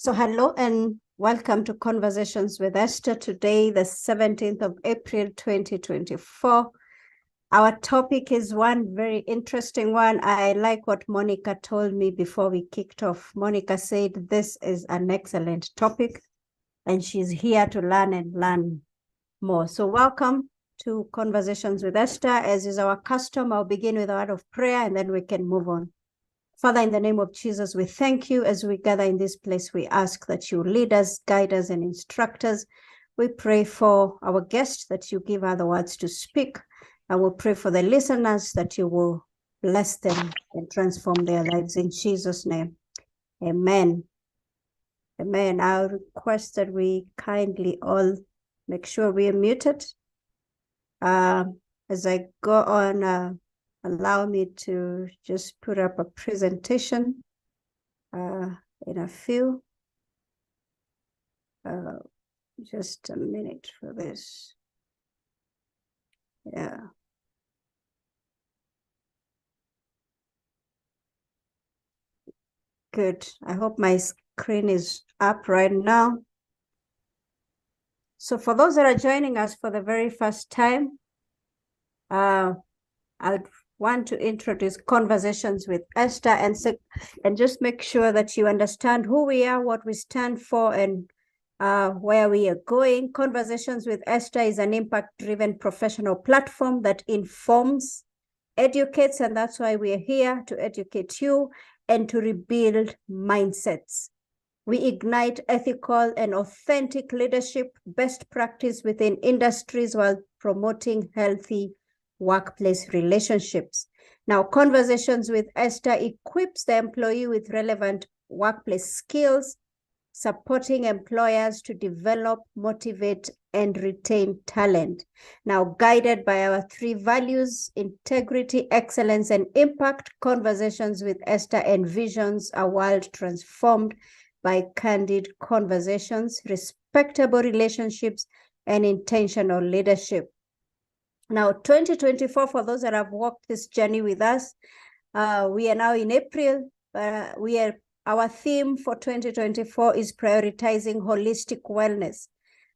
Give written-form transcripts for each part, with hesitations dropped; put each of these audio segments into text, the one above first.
So hello and welcome to Conversations with Esther. Today, the 17th of April, 2024. Our topic is one very interesting one. I like what Monica told me before we kicked off. Monica said this is an excellent topic and she's here to learn and learn more. So welcome to Conversations with Esther. As is our custom, I'll begin with a word of prayer and then we can move on. Father, in the name of Jesus, we thank you as we gather in this place. We ask that you lead us, guide us, and instruct us. We pray for our guests that you give her the words to speak. And we pray for the listeners that you will bless them and transform their lives in Jesus' name. Amen. Amen. I'll request that we kindly all make sure we are muted. As I go on, allow me to just put up a presentation in a few. Just a minute for this. Yeah. Good. I hope my screen is up right now. So for those that are joining us for the very first time, I want to introduce Conversations with Esther and just make sure that you understand who we are, what we stand for, and where we are going. Conversations with Esther is an impact-driven professional platform that informs, educates, and that's why we are here, to educate you and to rebuild mindsets. We ignite ethical and authentic leadership, best practice within industries while promoting healthy workplace relationships. Now, Conversations with Esther equips the employee with relevant workplace skills, supporting employers to develop, motivate, and retain talent. Now, guided by our three values, integrity, excellence, and impact, Conversations with Esther envisions a world transformed by candid conversations, respectable relationships, and intentional leadership. Now, 2024, for those that have walked this journey with us, we are now in April. Our theme for 2024 is prioritizing holistic wellness.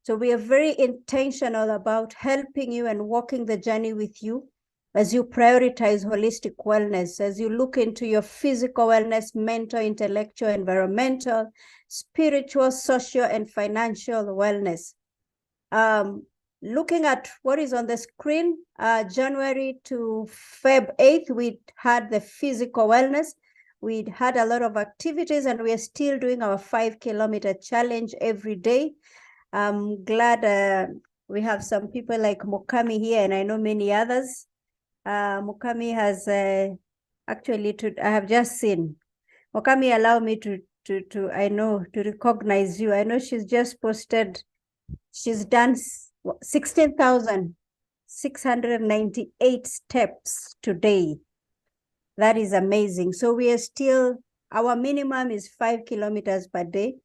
So we are very intentional about helping you and walking the journey with you as you prioritize holistic wellness, as you look into your physical wellness, mental, intellectual, environmental, spiritual, social, and financial wellness. Looking at what is on the screen, January to Feb 8th, we had the physical wellness. We had a lot of activities and we are still doing our 5-kilometer challenge every day. I'm glad we have some people like Mukami here, and I know many others. Mukami has actually, I have just seen. Mukami, allow me to recognize you. I know she's just posted, she's done 16,698 steps today. That is amazing. So we are still, our minimum is 5 kilometers per day.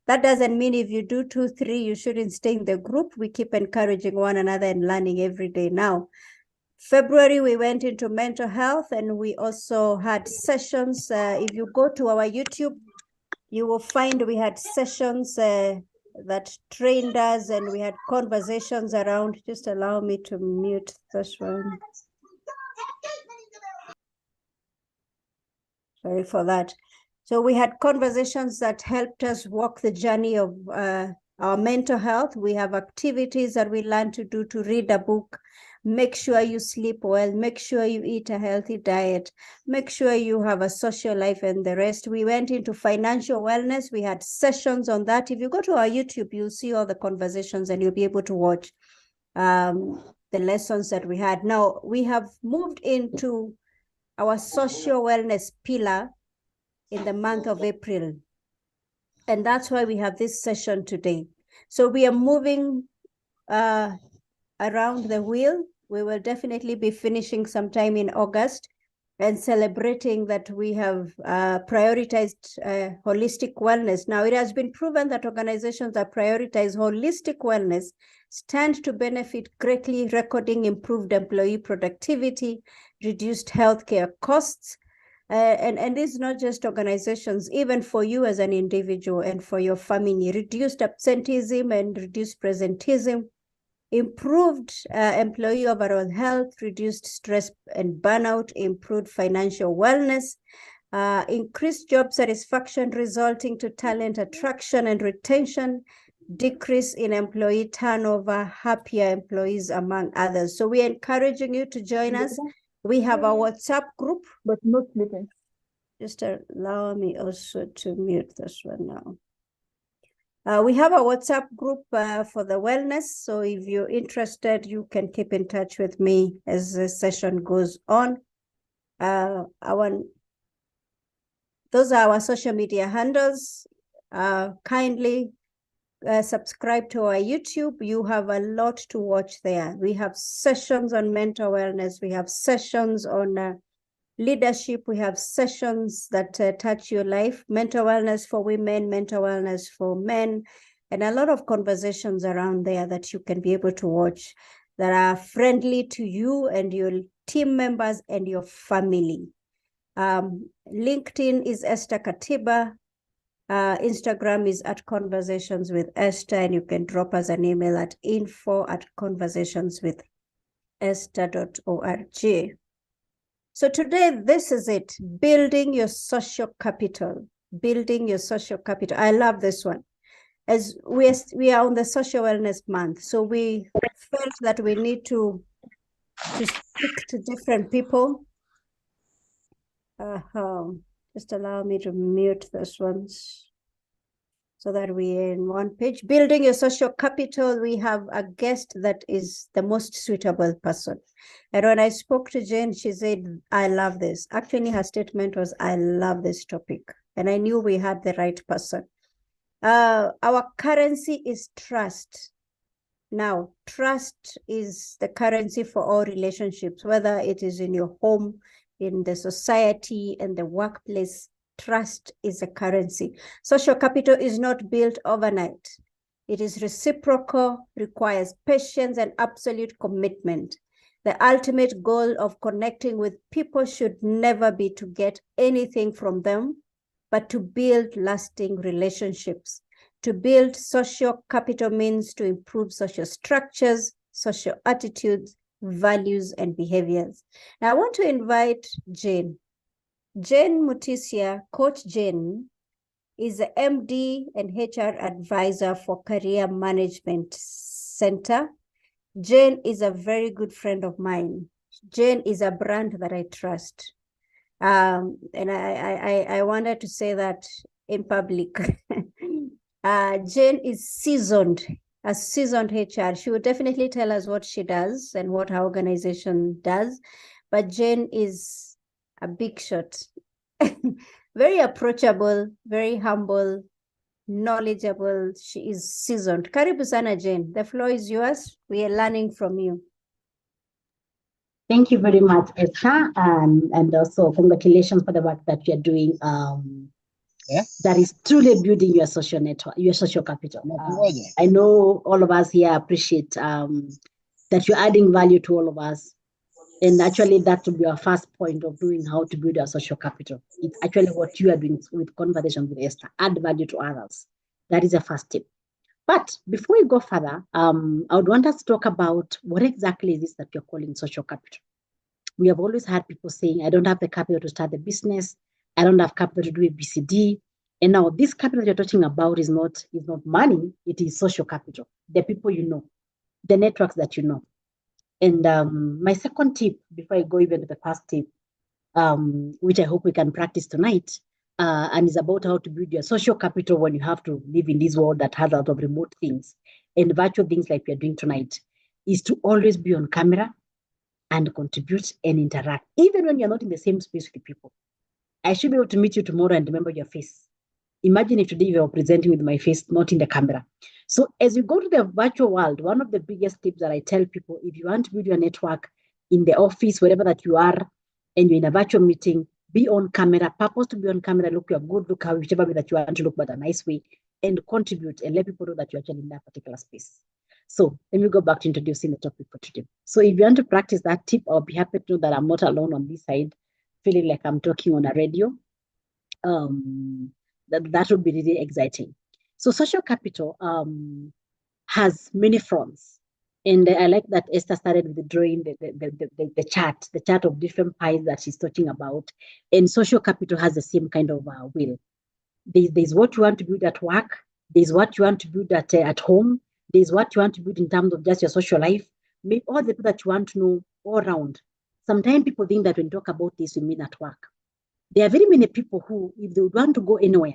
That doesn't mean if you do 2, 3, you shouldn't stay in the group. We keep encouraging one another and learning every day. Now, February, we went into mental health and we also had sessions. If you go to our YouTube, you will find we had sessions that trained us, and we had conversations around. Just allow me to mute this one. Sorry for that. So we had conversations that helped us walk the journey of our mental health. We have activities that we learn to do, to read a book, make sure you sleep well, make sure you eat a healthy diet, make sure you have a social life, and the rest. We went into financial wellness. We had sessions on that. If you go to our YouTube, you'll see all the conversations and you'll be able to watch the lessons that we had. Now, we have moved into our social wellness pillar in the month of April. And that's why we have this session today. So we are moving around the wheel. We will definitely be finishing sometime in August and celebrating that we have prioritized holistic wellness. Now, it has been proven that organizations that prioritize holistic wellness stand to benefit greatly, recording improved employee productivity, reduced healthcare costs, And it's not just organizations, even for you as an individual and for your family. Reduced absenteeism and reduced presenteeism, improved employee overall health, reduced stress and burnout, improved financial wellness, increased job satisfaction resulting to talent attraction and retention, decrease in employee turnover, happier employees, among others. So we're encouraging you to join us. We have our WhatsApp group. But not sleeping. Just allow me also to mute this one now. We have a WhatsApp group for the wellness. So if you're interested, you can keep in touch with me as the session goes on. Those are our social media handles. Kindly subscribe to our YouTube. You have a lot to watch there. We have sessions on mental wellness. We have sessions on leadership. We have sessions that touch your life, mental wellness for women, mental wellness for men, and a lot of conversations around there that you can be able to watch that are friendly to you and your team members and your family. LinkedIn is Esther Katiba. Instagram is @conversationswithesther, and you can drop us an email at info@conversationswithesther.org. So today, this is it, building your social capital, building your social capital. I love this one. As we are on the social wellness month, so we felt that we need to speak to different people. Just allow me to mute this one so that we're in one page. Building your social capital, we have a guest that is the most suitable person. And when I spoke to Jane, she said, I love this. Actually, her statement was, I love this topic. And I knew we had the right person. Our currency is trust. Now, trust is the currency for all relationships, whether it is in your home, in the society, and the workplace. Trust is a currency. Social capital is not built overnight. It is reciprocal, requires patience and absolute commitment. The ultimate goal of connecting with people should never be to get anything from them, but to build lasting relationships. To build social capital means to improve social structures, social attitudes, values, and behaviors. Now, I want to invite Jane. Jane Mutisia, Coach Jane, is the MD and HR advisor for Career Management Center. Jane is a very good friend of mine. Jane is a brand that I trust. And I wanted to say that in public. Jane is seasoned, a seasoned HR. She will definitely tell us what she does and what her organization does. But Jane is a big shot. Very approachable, very humble, knowledgeable. She is seasoned. Karibu sana, Jane. The floor is yours. We are learning from you. Thank you very much, Esther, and also congratulations for the work that you're doing. That is truly building your social network, your social capital. I know all of us here appreciate that you're adding value to all of us. And actually, that will be our first point of doing how to build our social capital. It's actually what you are doing with Conversation with Esther, add value to others. That is the first tip. But before we go further, I would want us to talk about what exactly is this that you're calling social capital. We have always had people saying, I don't have the capital to start the business. I don't have capital to do a BCD. And now this capital you're talking about is not money, it is social capital. The people you know, the networks that you know. And my second tip, before I go even to the first tip, which I hope we can practice tonight, and is about how to build your social capital when you have to live in this world that has a lot of remote things and virtual things like we're doing tonight, is to always be on camera and contribute and interact, even when you're not in the same space with people. I should be able to meet you tomorrow and remember your face. Imagine if today you were presenting with my face, not in the camera. So as you go to the virtual world, one of the biggest tips that I tell people, if you want to build your network in the office, wherever that you are, and you're in a virtual meeting, be on camera, purpose to be on camera, look your good, look how whichever way that you want to look, but a nice way, and contribute and let people know that you're actually in that particular space. So let me go back to introducing the topic for today. So if you want to practice that tip, I'll be happy to know that I'm not alone on this side. feeling like I'm talking on a radio. That would be really exciting. So social capital has many fronts. And I like that Esther started with the drawing the chart of different pies that she's talking about. And social capital has the same kind of wheel. There's what you want to build at work. There's what you want to build at home. There's what you want to build in terms of just your social life. Make all the people that you want to know all around. Sometimes people think that when you talk about this, we mean at work. There are very many people who, if they would want to go anywhere,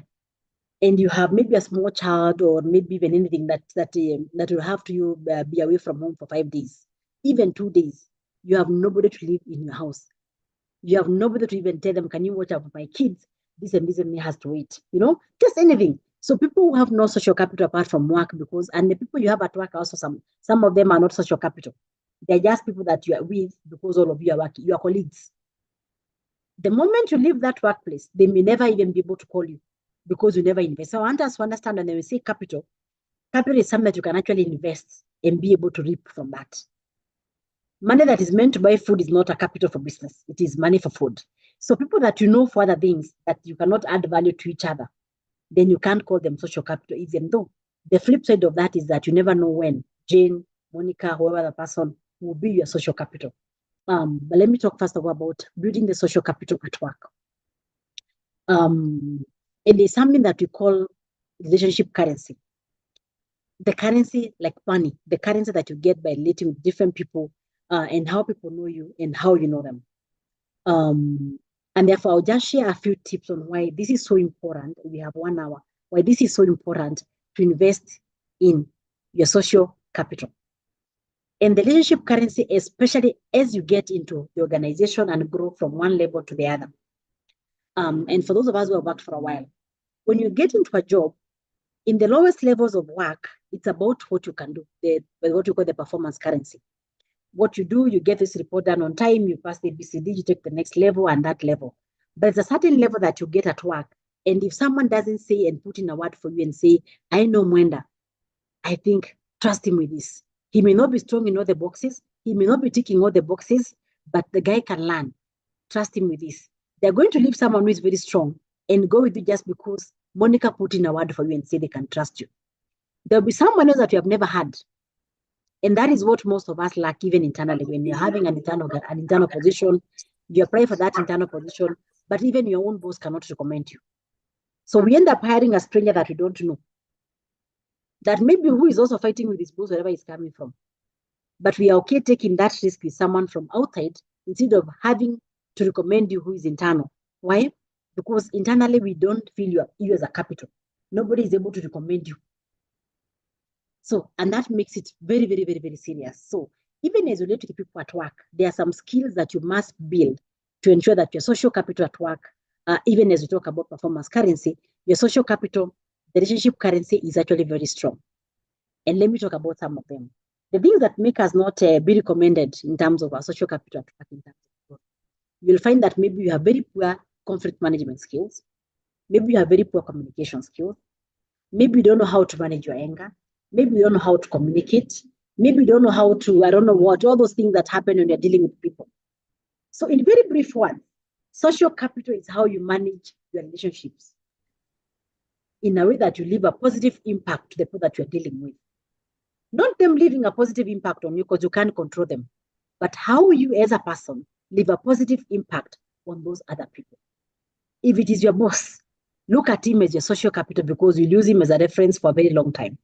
and you have maybe a small child or maybe even anything that will have to be away from home for 5 days, even 2 days, you have nobody to live in your house. You have nobody to even tell them, can you watch out for my kids? This and this and me has to wait, just anything. So people who have no social capital apart from work, and the people you have at work also, some of them are not social capital. They're just people that you are with because all of you are working, you are colleagues. The moment you leave that workplace, they may never even be able to call you because you never invest. So I want us to understand when we say capital is something that you can actually invest and be able to reap from that. Money that is meant to buy food is not a capital for business. It is money for food. So people that you know for other things that you cannot add value to each other, then you can't call them social capital, even though the flip side of that is that you never know when Jane, Monica, whoever the person will be your social capital. But let me talk first of all about building the social capital at work. It is something that we call relationship currency. The currency like money, the currency that you get by relating with different people and how people know you and how you know them. And therefore, I'll just share a few tips on why this is so important. We have 1 hour. Why this is so important to invest in your social capital. And the relationship currency, especially as you get into the organization and grow from one level to the other. And for those of us who have worked for a while, when you get into a job, in the lowest levels of work, it's about what you can do, what you call the performance currency. What you do, you get this report done on time, you pass the BCD, you take the next level and that level. But there's a certain level that you get at work. And if someone doesn't say and put in a word for you and say, I know Mwenda, I think, trust him with this. He may not be strong in all the boxes. He may not be ticking all the boxes, but the guy can learn. Trust him with this. They're going to leave someone who is very strong and go with you just because Monica put in a word for you and say they can trust you. There'll be someone else that you have never had. And that is what most of us lack, even internally. When you're having an internal position, you apply for that internal position, but even your own boss cannot recommend you. So we end up hiring a stranger that we don't know, that maybe who is also fighting with his boss, wherever he's coming from. But we are okay taking that risk with someone from outside instead of having to recommend you who is internal. Why? Because internally we don't feel you as a capital. Nobody is able to recommend you. So, and that makes it very, very, very, very serious. So even as you relate to the people at work, there are some skills that you must build to ensure that your social capital at work, even as we talk about performance currency, your social capital, the relationship currency is actually very strong. And let me talk about some of them. The things that make us not be recommended in terms of our social capital at work, in terms of growth. You'll find that maybe you have very poor conflict management skills. Maybe you have very poor communication skills. Maybe you don't know how to manage your anger. Maybe you don't know how to communicate. Maybe you don't know how to, I don't know what, all those things that happen when you're dealing with people. So in very brief words, social capital is how you manage your relationships in a way that you leave a positive impact to the people that you're dealing with. Not them leaving a positive impact on you because you can't control them, but how you as a person leave a positive impact on those other people. If it is your boss, look at him as your social capital because you use him as a reference for a very long time.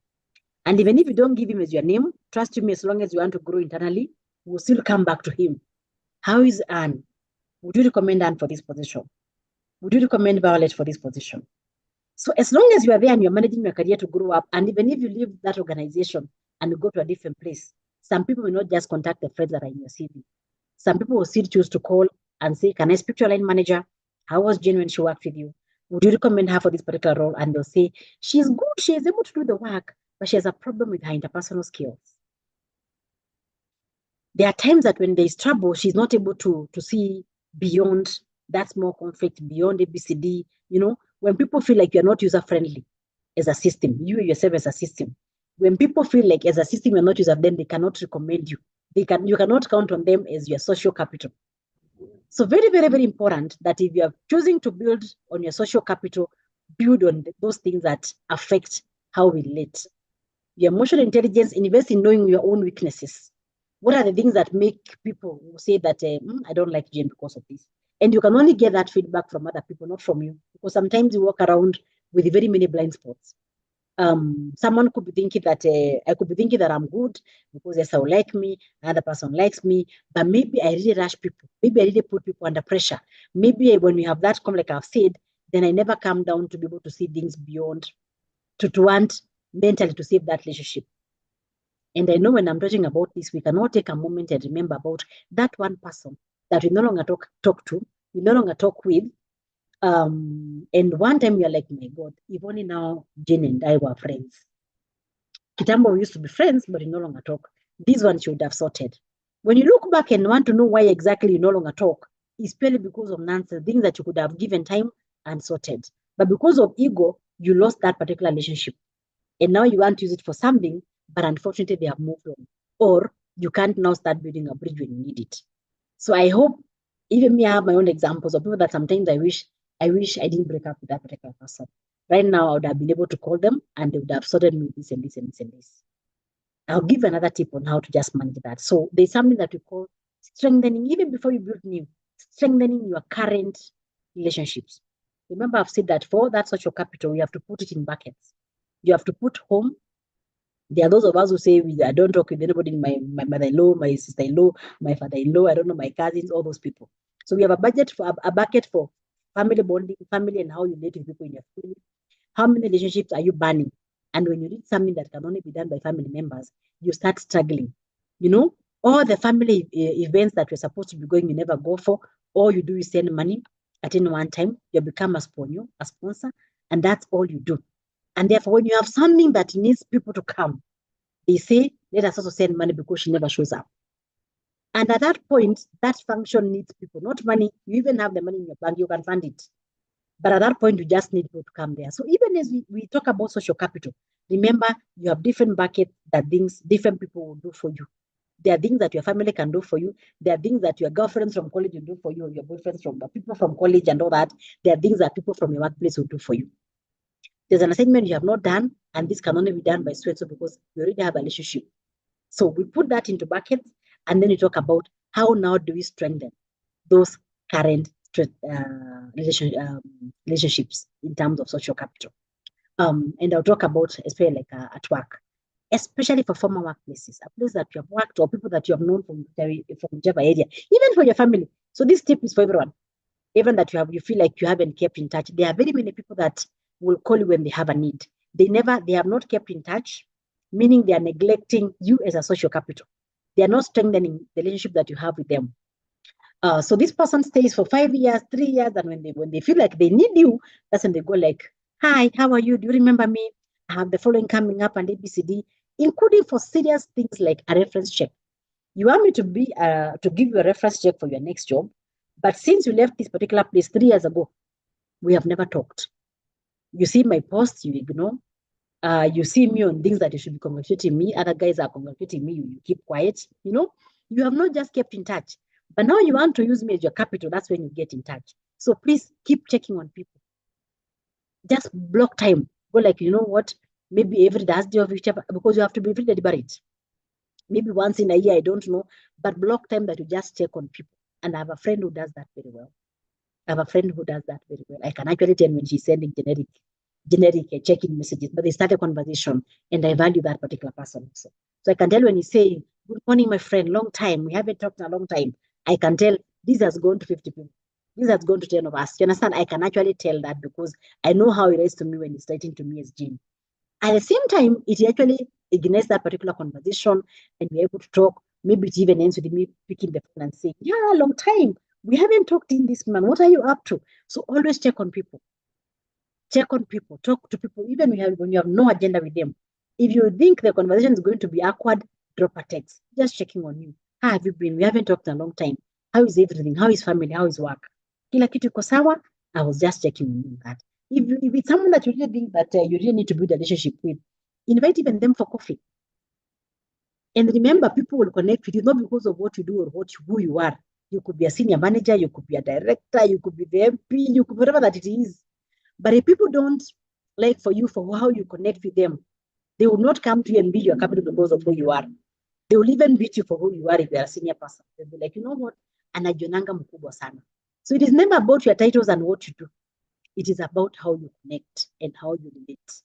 And even if you don't give him as your name, trust me, as long as you want to grow internally, we'll still come back to him. How is Anne? Would you recommend Anne for this position? Would you recommend Violet for this position? So as long as you are there and you're managing your career to grow up, and even if you leave that organization and you go to a different place, some people will not just contact the friends that are in your CV. Some people will still choose to call and say, can I speak to your line manager? How was Jane when she worked with you? Would you recommend her for this particular role? And they'll say, she's good, she is able to do the work, but she has a problem with her interpersonal skills. There are times that when there's trouble, she's not able to see beyond that small conflict, beyond ABCD. When people feel like you're not user-friendly as a system, you yourself as a system, when people feel like as a system you're not user-friendly, they cannot recommend you. You cannot count on them as your social capital. So very, very, very important that if you are choosing to build on your social capital, build on those things that affect how we relate. Your emotional intelligence, invest in knowing your own weaknesses. What are the things that make people say that I don't like Jane because of this? And you can only get that feedback from other people, not from you, because sometimes you walk around with very many blind spots. Someone could be thinking that I could be thinking that I'm good because yes, will like me, another person likes me, but maybe I really rush people. Maybe I really put people under pressure. Maybe when we have that come, like I've said, then I never come down to be able to see things beyond, to want mentally to save that relationship. And I know when I'm talking about this, we can all take a moment and remember about that one person that we no longer talk to, we no longer talk with. And one time we are like, my God, if only now Jane and I were friends. Kitambo, we used to be friends, but we no longer talk. This one should have sorted. When you look back and want to know why exactly you no longer talk, it's purely because of nonsense, things that you could have given time and sorted. But because of ego, you lost that particular relationship. And now you want to use it for something, but unfortunately they have moved on. Or you can't now start building a bridge when you need it. So I hope, even me, I have my own examples of people that sometimes I wish I didn't break up with that particular person. Right now, I would have been able to call them and they would have sorted me this and this and this and this. I'll give you another tip on how to just manage that. So there's something that we call strengthening, even before you build new, strengthening your current relationships. Remember, I've said that for that social capital, you have to put it in buckets. You have to put home. There are those of us who say, I don't talk with anybody, my mother-in-law, my sister-in-law, my father-in-law, I don't know, my cousins, all those people. So we have a budget for a bucket for family bonding, family and how you relate with people in your family. How many relationships are you banning? And when you need something that can only be done by family members, you start struggling. You know, all the family events that you're supposed to be going, you never go for. All you do is send money at any one time. You become a sponsor, and that's all you do. And therefore, when you have something that needs people to come, they say, let us also send money because she never shows up. And at that point, that function needs people, not money. You even have the money in your bank, you can fund it. But at that point, you just need people to come there. So even as we talk about social capital, remember you have different buckets that things different people will do for you. There are things that your family can do for you. There are things that your girlfriends from college will do for you, or your boyfriends from people from college and all that. There are things that people from your workplace will do for you. There's an assignment you have not done, and this can only be done by so because you already have a relationship. So we put that into buckets, and then we talk about how now do we strengthen those current relationships in terms of social capital. And I'll talk about, especially like at work, especially for former workplaces, a place that you have worked or people that you have known from whichever area, even for your family. So this tip is for everyone. Even that you feel like you haven't kept in touch. There are very many people that will call you when they have a need. They have not kept in touch, meaning they are neglecting you as a social capital. They are not strengthening the relationship that you have with them. So this person stays for 5 years, 3 years, and when they feel like they need you, that's when they go like, "Hi, how are you? Do you remember me? I have the following coming up and ABCD," including for serious things like a reference check. You want me to give you a reference check for your next job, but since you left this particular place 3 years ago, we have never talked. You see my posts, you ignore. You see me on things that you should be congratulating me. Other guys are congratulating me. You keep quiet. You have not just kept in touch. But now you want to use me as your capital. That's when you get in touch. So please keep checking on people. Just block time. Go like, you know what? Maybe every Thursday of each other, because you have to be very deliberate. Maybe once in a year, I don't know. But block time that you just check on people. And I have a friend who does that very well. I can actually tell when she's sending generic check-in messages, but they start a conversation, and I value that particular person also. So I can tell when he's saying, "Good morning, my friend, long time. We haven't talked in a long time." I can tell this has gone to 50 people. This has gone to 10 of us. You understand? I can actually tell that because I know how he writes to me when he's writing to me as Jean. At the same time, it actually ignites that particular conversation, and we're able to talk. Maybe it even ends with me picking the phone and saying, "Yeah, long time. We haven't talked in this month. What are you up to?" So always check on people. Check on people. Talk to people, even when you have no agenda with them. If you think the conversation is going to be awkward, drop a text. Just checking on you. How have you been? We haven't talked in a long time. How is everything? How is family? How is work? Kila kitu iko sawa? I was just checking on you that. If it's someone that you really think that you really need to build a relationship with, invite even them for coffee. And remember, people will connect with you not because of what you do or who you are. You could be a senior manager, you could be a director, you could be the MP, you could be whatever that it is. But if people don't like for you for how you connect with them, they will not come to you and be your capital because of who you are. They will even beat you for who you are if you're a senior person. They'll be like, you know what? Anajionanga mkubwa sana. So it is never about your titles and what you do. It is about how you connect and how you relate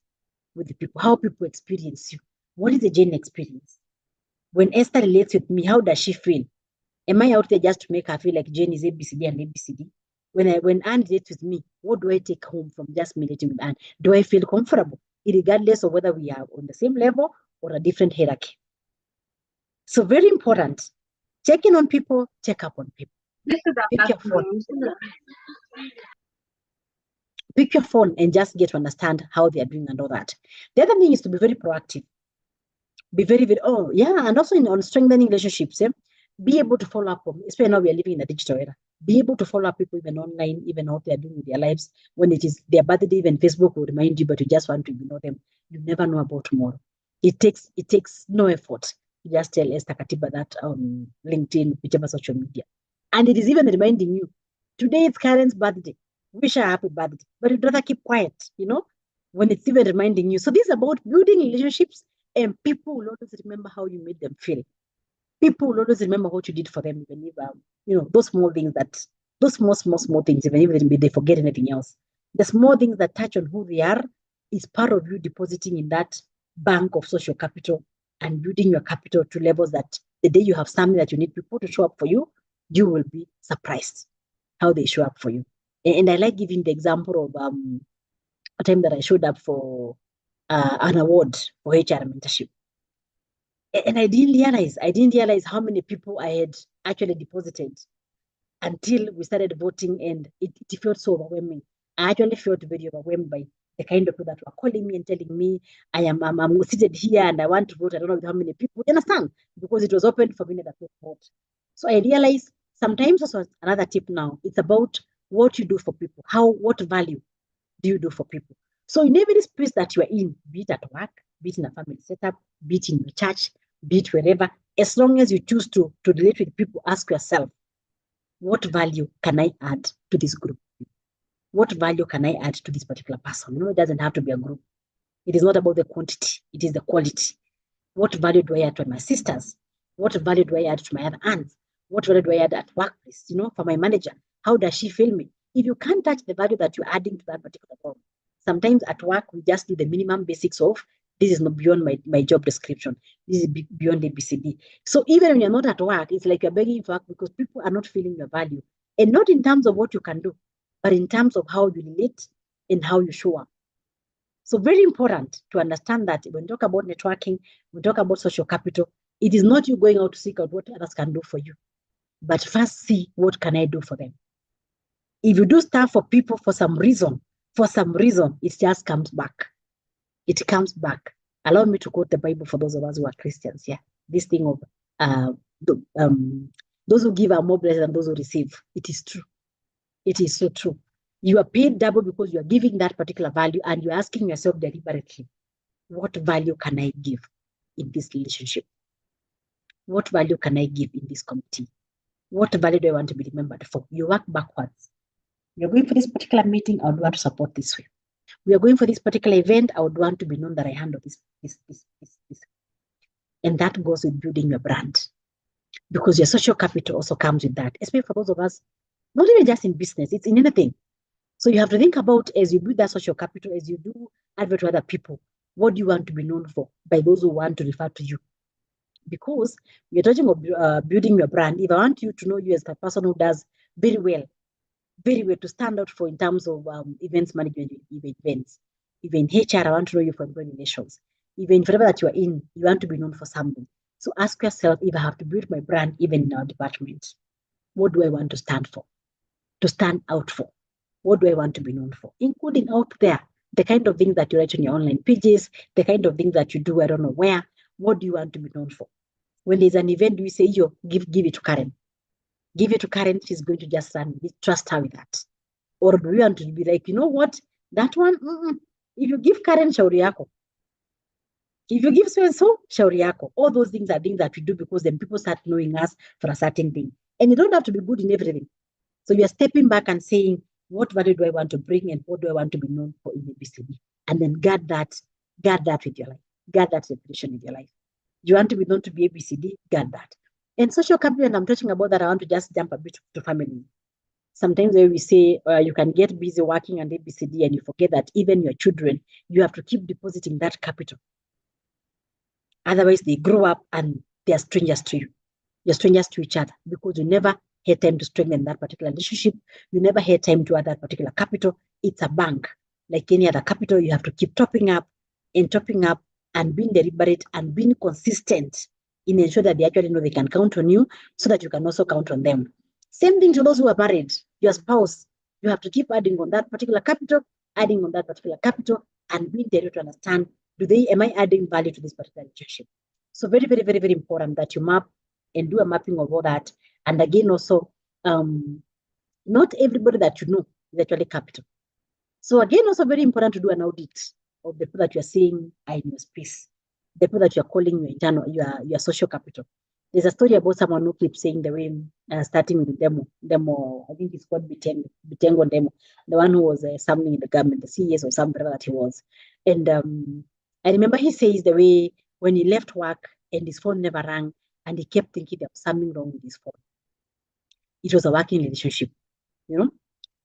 with the people, how people experience you. What is the Jane experience? When Esther relates with me, how does she feel? Am I out there just to make her feel like Jane is ABCD and ABCD? When Anne relates with me, what do I take home from just me relating with Anne? Do I feel comfortable, regardless of whether we are on the same level or a different hierarchy? So very important. Check in on people, check up on people. Pick your phone. Pick your phone and just get to understand how they are doing and all that. The other thing is to be very proactive. Be very, and also on strengthening relationships. Be able to follow up, especially now we are living in a digital era. Be able to follow up people even online, even how they are doing with their lives. When it is their birthday, even Facebook will remind you, but you just want to ignore them. You never know about tomorrow. It takes no effort. You just tell Esther Katiba that on LinkedIn, whichever social media. And it is even reminding you, today it's Karen's birthday. Wish her a happy birthday. But you'd rather keep quiet, when it's even reminding you. So this is about building relationships, and people will always remember how you made them feel. People will always remember what you did for them, even if, those small things those small things, even if they forget anything else. The small things that touch on who they are is part of you depositing in that bank of social capital and building your capital to levels that the day you have something that you need people to show up for you, you will be surprised how they show up for you. And I like giving the example of a time that I showed up for an award for HR mentorship. And I didn't realize how many people I had actually deposited until we started voting, and it felt so overwhelming. I actually felt very overwhelmed by the kind of people that were calling me and telling me, I'm seated here and I want to vote. I don't know with how many people. You understand? Because it was open for me that to vote. So I realized sometimes also another tip now, it's about what you do for people. What value do you do for people? So in every space that you are in, be it at work, be it in a family setup, be it in your church, be it wherever, as long as you choose to relate with people, ask yourself, what value can I add to this group? What value can I add to this particular person? It doesn't have to be a group. It is not about the quantity, it is the quality. What value do I add to my sisters? What value do I add to my other aunts? What value do I add at workplace? For my manager, how does she feel me? If you can't touch the value that you're adding to that particular role, sometimes at work, we just do the minimum basics of, this is not beyond my job description. This is beyond ABCD. So even when you're not at work, it's like you're begging for work because people are not feeling your value. And not in terms of what you can do, but in terms of how you relate and how you show up. So very important to understand that when we talk about networking, we talk about social capital, it is not you going out to seek out what others can do for you, but first see what can I do for them. If you do stuff for people for some reason, it just comes back. It comes back. Allow me to quote the Bible for those of us who are Christians. Yeah, this thing of those who give are more blessed than those who receive. It is true. It is so true. You are paid double because you are giving that particular value, and you're asking yourself deliberately, what value can I give in this relationship? What value can I give in this committee? What value do I want to be remembered for? You work backwards. You're going for this particular meeting, I would want to support this way. We are going for this particular event, I would want to be known that I handle this. And that goes with building your brand. Because your social capital also comes with that, especially for those of us, not even just in business, it's in anything. So you have to think about, as you build that social capital, as you do advert to other people, what do you want to be known for by those who want to refer to you? Because we're talking about building your brand. If I want you to know you as the person who does very well to stand out for in terms of events management, events. Even HR, I want to know you for employee relations. Even whatever that you are in, you want to be known for something. So ask yourself, if I have to build my brand even in our department, what do I want to stand for? To stand out for? What do I want to be known for? Including out there, the kind of things that you write on your online pages, the kind of things that you do, I don't know where. What do you want to be known for? When there's an event, do you say, yo, give it to Karen? Give it to Karen, she's going to just run with it. Trust her with that. Or do you want to be like, you know what? That one, if you give Karen, shauri yako. If you give so-and-so, shauri yako. All those things are things that we do because then people start knowing us for a certain thing. And you don't have to be good in everything. So you are stepping back and saying, what value do I want to bring and what do I want to be known for in ABCD? And then guard that with your life. Guard that reputation with your life. You want to be known to be ABCD, guard that. And social capital, and I'm talking about that, I want to just jump a bit to family. Sometimes we say you can get busy working on ABCD and you forget that even your children, you have to keep depositing that capital. Otherwise, they grow up and they are strangers to you. You're strangers to each other because you never had time to strengthen that particular relationship. You never had time to add that particular capital. It's a bank. Like any other capital, you have to keep topping up and being deliberate and being consistent in ensuring that they actually know they can count on you so that you can also count on them. Same thing to those who are married, your spouse. You have to keep adding on that particular capital, and being there to understand, am I adding value to this particular relationship? So very, very, very, very important that you map and do a mapping of all that. And again, also, not everybody that you know is actually capital. So again, also very important to do an audit of the people that you're seeing are in your space, the people that you're calling your internal, your social capital. There's a story about someone who keeps saying the way, starting with the demo, I think it's called Bitengo demo, the one who was something in the government, the CS or something that he was. And I remember he says the way when he left work and his phone never rang and he kept thinking there was something wrong with his phone. It was a working relationship, you know.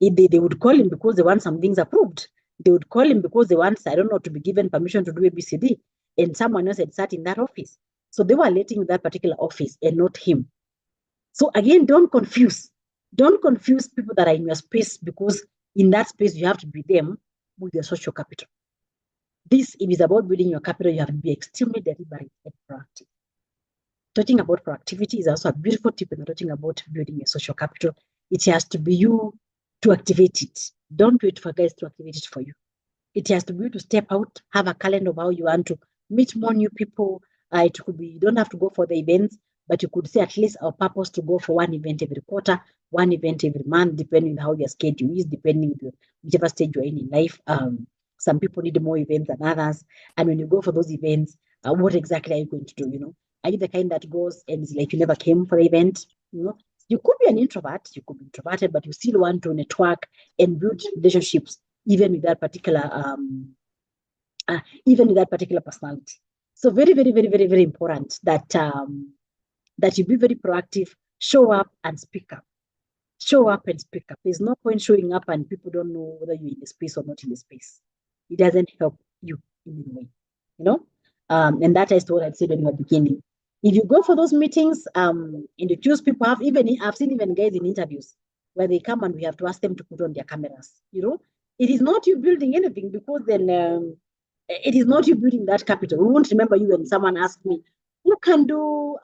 They would call him because they want some things approved. They would call him because they want, I don't know, to be given permission to do ABCD. And someone else had sat in that office. So they were letting that particular office and not him. So again, don't confuse. Don't confuse people that are in your space because in that space you have to be them with your social capital. If it's about building your capital, you have to be extremely deliberate and proactive. Talking about proactivity is also a beautiful tip when you're talking about building a social capital. It has to be you to activate it. Don't wait for guys to activate it for you. It has to be you to step out, have a calendar of how you want to meet more new people. It could be, you don't have to go for the events, but you could say at least our purpose to go for one event every quarter, one event every month, depending on how your schedule is, depending on whichever stage you're in life. Some people need more events than others. And when you go for those events, what exactly are you going to do? You know, are you the kind that goes and it's like you never came for the event? You know, you could be an introvert, you could be introverted, but you still want to network and build relationships, even with that particular personality. So very, very, very, very, very important that that you be very proactive, show up and speak up. Show up and speak up. There's no point showing up and people don't know whether you're in the space or not in the space. It doesn't help you in any way, you know. And that is what I said in the beginning. If you go for those meetings, and you choose people, I've seen even guys in interviews where they come and we have to ask them to put on their cameras. You know, it is not you building anything because then it is not you building that capital. We won't remember you when someone asked me, who can do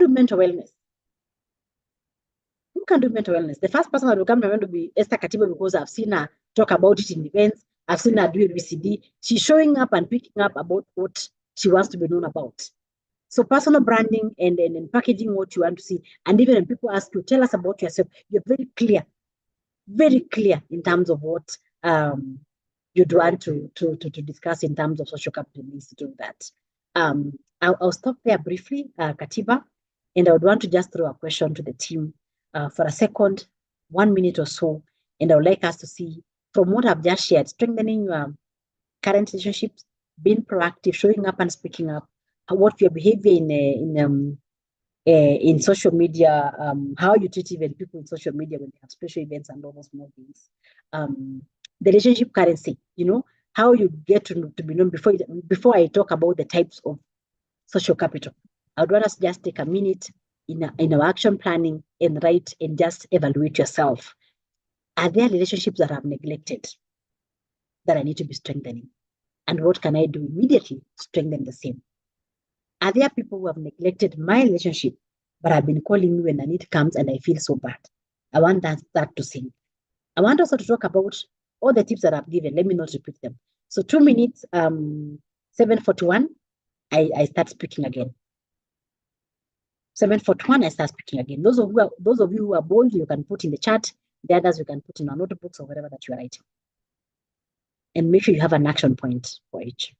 mental wellness? Who can do mental wellness? The first person that will come to mind will be Esther Katiba because I've seen her talk about it in events. I've seen her do ABCD. She's showing up and picking up about what she wants to be known about. So personal branding and packaging what you want to see. And even when people ask you, tell us about yourself, you're very clear in terms of what you'd want to discuss in terms of social capital needs to do that. I'll stop there briefly, Katiba, and I would want to just throw a question to the team for a second, 1 minute or so, and I would like us to see from what I've just shared, strengthening your current relationships, being proactive, showing up and speaking up, what your behavior in social media, how you treat even people in social media when they have special events and all those small things. The relationship currency, you know, how you get to be known before I talk about the types of social capital. I would want us just take a minute in our action planning and write and just evaluate yourself. Are there relationships that I've neglected that I need to be strengthening? And what can I do immediately to strengthen the same? Are there people who have neglected my relationship, but I've been calling me when the need comes and I feel so bad? I want that to sink. I want also to talk about all the tips that I've given. Let me not repeat them. So 2 minutes, 7:41, I start speaking again. 7:41, I start speaking again. Those of you who are bold, you can put in the chat. The others you can put in our notebooks or whatever that you are writing. And make sure you have an action point for each.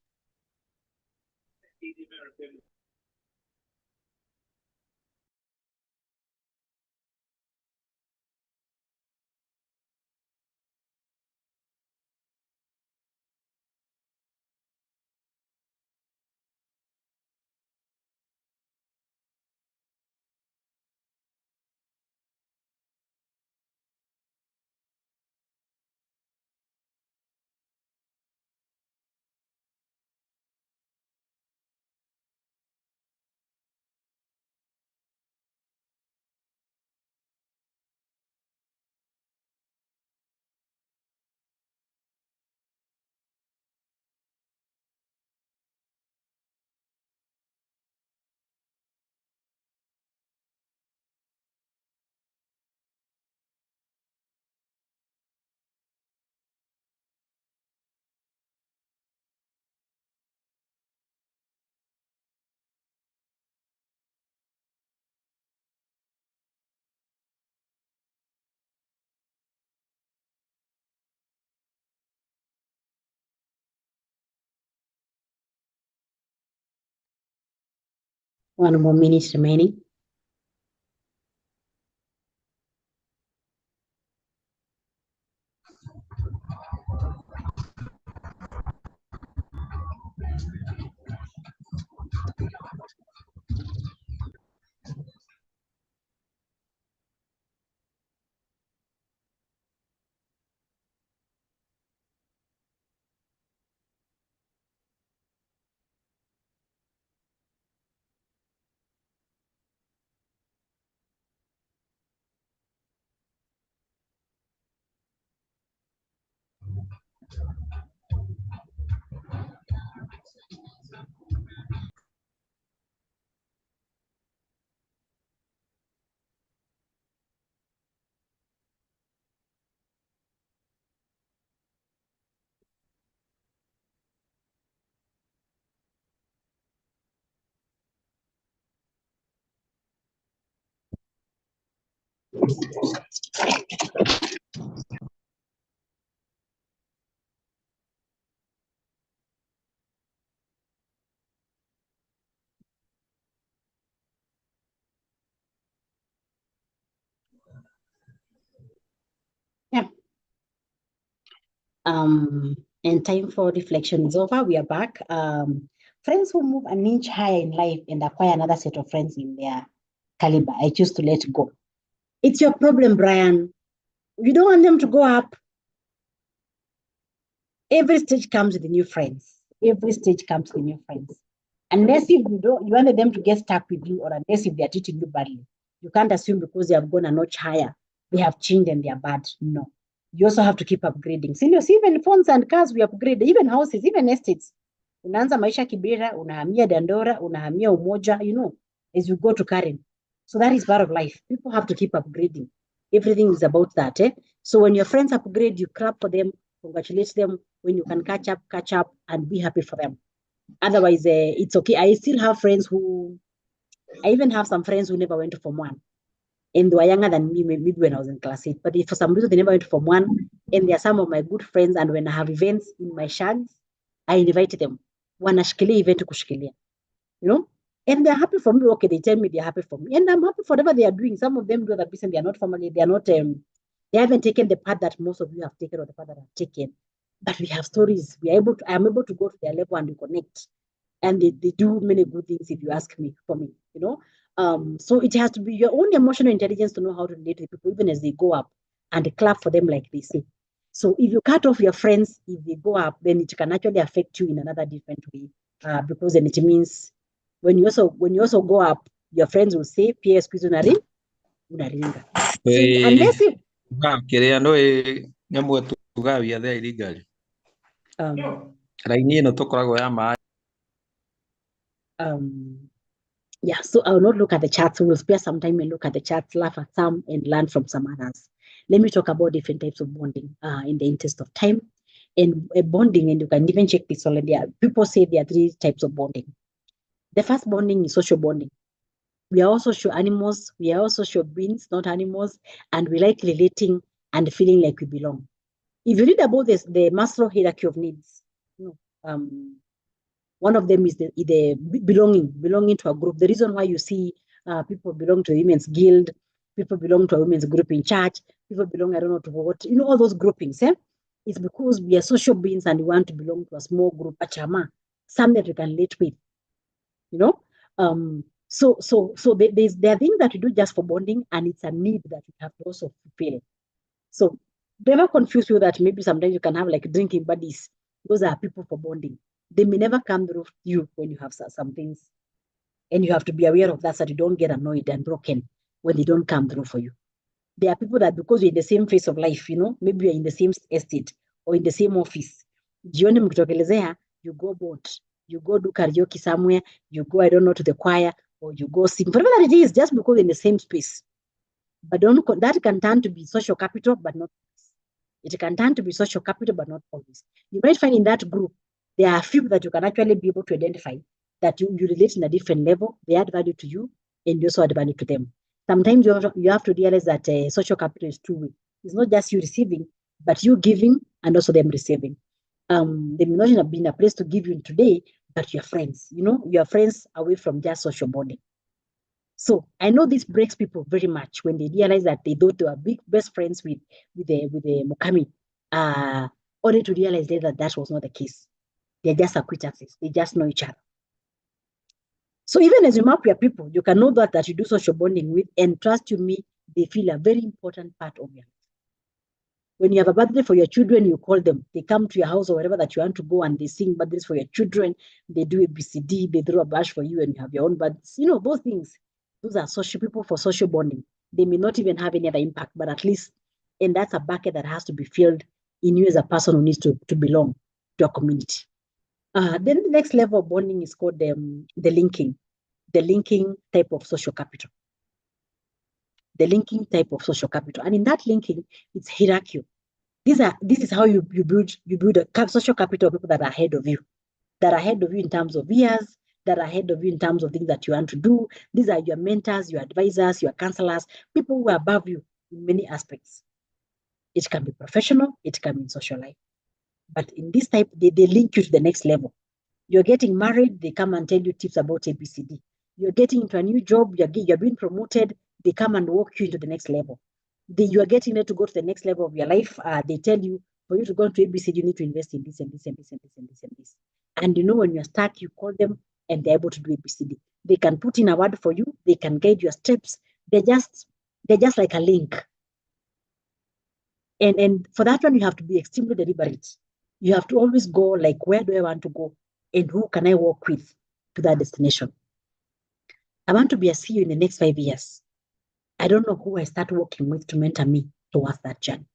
1 more minute remaining. Yeah. And time for reflection is over. We are back. Friends who move an inch higher in life and acquire another set of friends in their caliber, I choose to let go. It's your problem, Brian. You don't want them to go up. Every stage comes with new friends. Every stage comes with new friends. Unless if you wanted them to get stuck with you, or unless if they're treating you badly, you can't assume because they have gone a notch higher, they have changed and they're bad. No. You also have to keep upgrading. See, even phones and cars, we upgrade, even houses, even estates. Unaanza maisha Kibera, unahamia Dandora, unahamia Umoja, as you go to Karen. So that is part of life. People have to keep upgrading. Everything is about that. So when your friends upgrade, you clap for them, congratulate them. When you can catch up, and be happy for them. Otherwise, it's okay. I still have friends I even have some friends who never went to Form 1. And they were younger than me, maybe when I was in class 8. But if for some reason they never went to Form 1, and they are some of my good friends, and when I have events in my shags, I invite them. Wanashikilia event kushikilia. And they're happy for me. Okay, they tell me they're happy for me. And I'm happy for whatever they are doing. Some of them do that business, they are not family, they are not, they haven't taken the path that most of you have taken, or the path that I've taken. But we have stories. I'm able to go to their level and reconnect. And they do many good things if you ask me, for me, So it has to be your own emotional intelligence to know how to relate with people, even as they go up, and clap for them, like they say. So if you cut off your friends, if they go up, then it can actually affect you in another different way, because then it means when you also go up, your friends will say, "Pia squeeze unaringa." So unless if raini ĩno tũkoragwo ya maĩ yeah, so I will not look at the charts. We'll spare some time and look at the charts, laugh at some, and learn from some others. Let me talk about different types of bonding in the interest of time. And bonding, and you can even check this already. People say there are 3 types of bonding. The first bonding is social bonding. We are also social animals. We are also social beings, not animals. And we like relating and feeling like we belong. If you read about this, the Maslow hierarchy of needs, one of them is the belonging to a group. The reason why you see people belong to a women's guild, people belong to a women's group in church, people belong, I don't know to what, all those groupings, it's because we are social beings and we want to belong to a small group, a chama, some that we can relate with, So there are things that we do just for bonding, and it's a need that we have to also fulfill. So never confuse you that maybe sometimes you can have like drinking buddies. Those are people for bonding. They may never come through you when you have some things, and you have to be aware of that, so that you don't get annoyed and broken when they don't come through for you. There are people that because you're in the same phase of life, maybe you're in the same estate or in the same office, jioni mkitokelezea, you go boat, you go do karaoke somewhere, you go, I don't know, to the choir, or you go sing, whatever that it is, just because in the same space. But that can turn to be social capital, but not always. It can turn to be social capital, but not always. You might find in that group, there are few that you can actually be able to identify that you relate in a different level, they add value to you, and you also add value to them. Sometimes you have to realize that social capital is two-way. It's not just you receiving, but you giving and also them receiving. They may not have been a place to give you today, but your friends, your friends away from just social bonding. So I know this breaks people very much when they realize that they thought they were big best friends with the Mukami, only to realize later that was not the case. They're just acquaintances. They just know each other. So even as you map your people, you can know that you do social bonding with, and trust you me, they feel a very important part of your life. When you have a birthday for your children, you call them. They come to your house or wherever that you want to go, and they sing birthdays for your children. They do a BCD, they throw a bash for you, and you have your own birthdays. You know, those things, those are social people for social bonding. They may not even have any other impact, but at least, and that's a bucket that has to be filled in you as a person who needs to belong to a community. Then the next level of bonding is called the linking type of social capital. The linking type of social capital. And in that linking, it's hierarchical. This is how you build a social capital of people that are ahead of you, in terms of years, that are ahead of you in terms of things that you want to do. These are your mentors, your advisors, your counselors, people who are above you in many aspects. It can be professional, it can be in social life. But in this type, they link you to the next level. You're getting married, they come and tell you tips about ABCD. You're getting into a new job, you're being promoted, they come and walk you into the next level. You are getting ready to go to the next level of your life. They tell you, for you to go into ABCD, you need to invest in this and this and this and this and this and this. And you know, when you're stuck, you call them and they're able to do ABCD. They can put in a word for you. They can guide your steps. They're just like a link. And for that one, you have to be extremely deliberate. You have to always go like, where do I want to go? And who can I work with to that destination? I want to be a CEO in the next 5 years. I don't know who I start working with to mentor me towards that journey.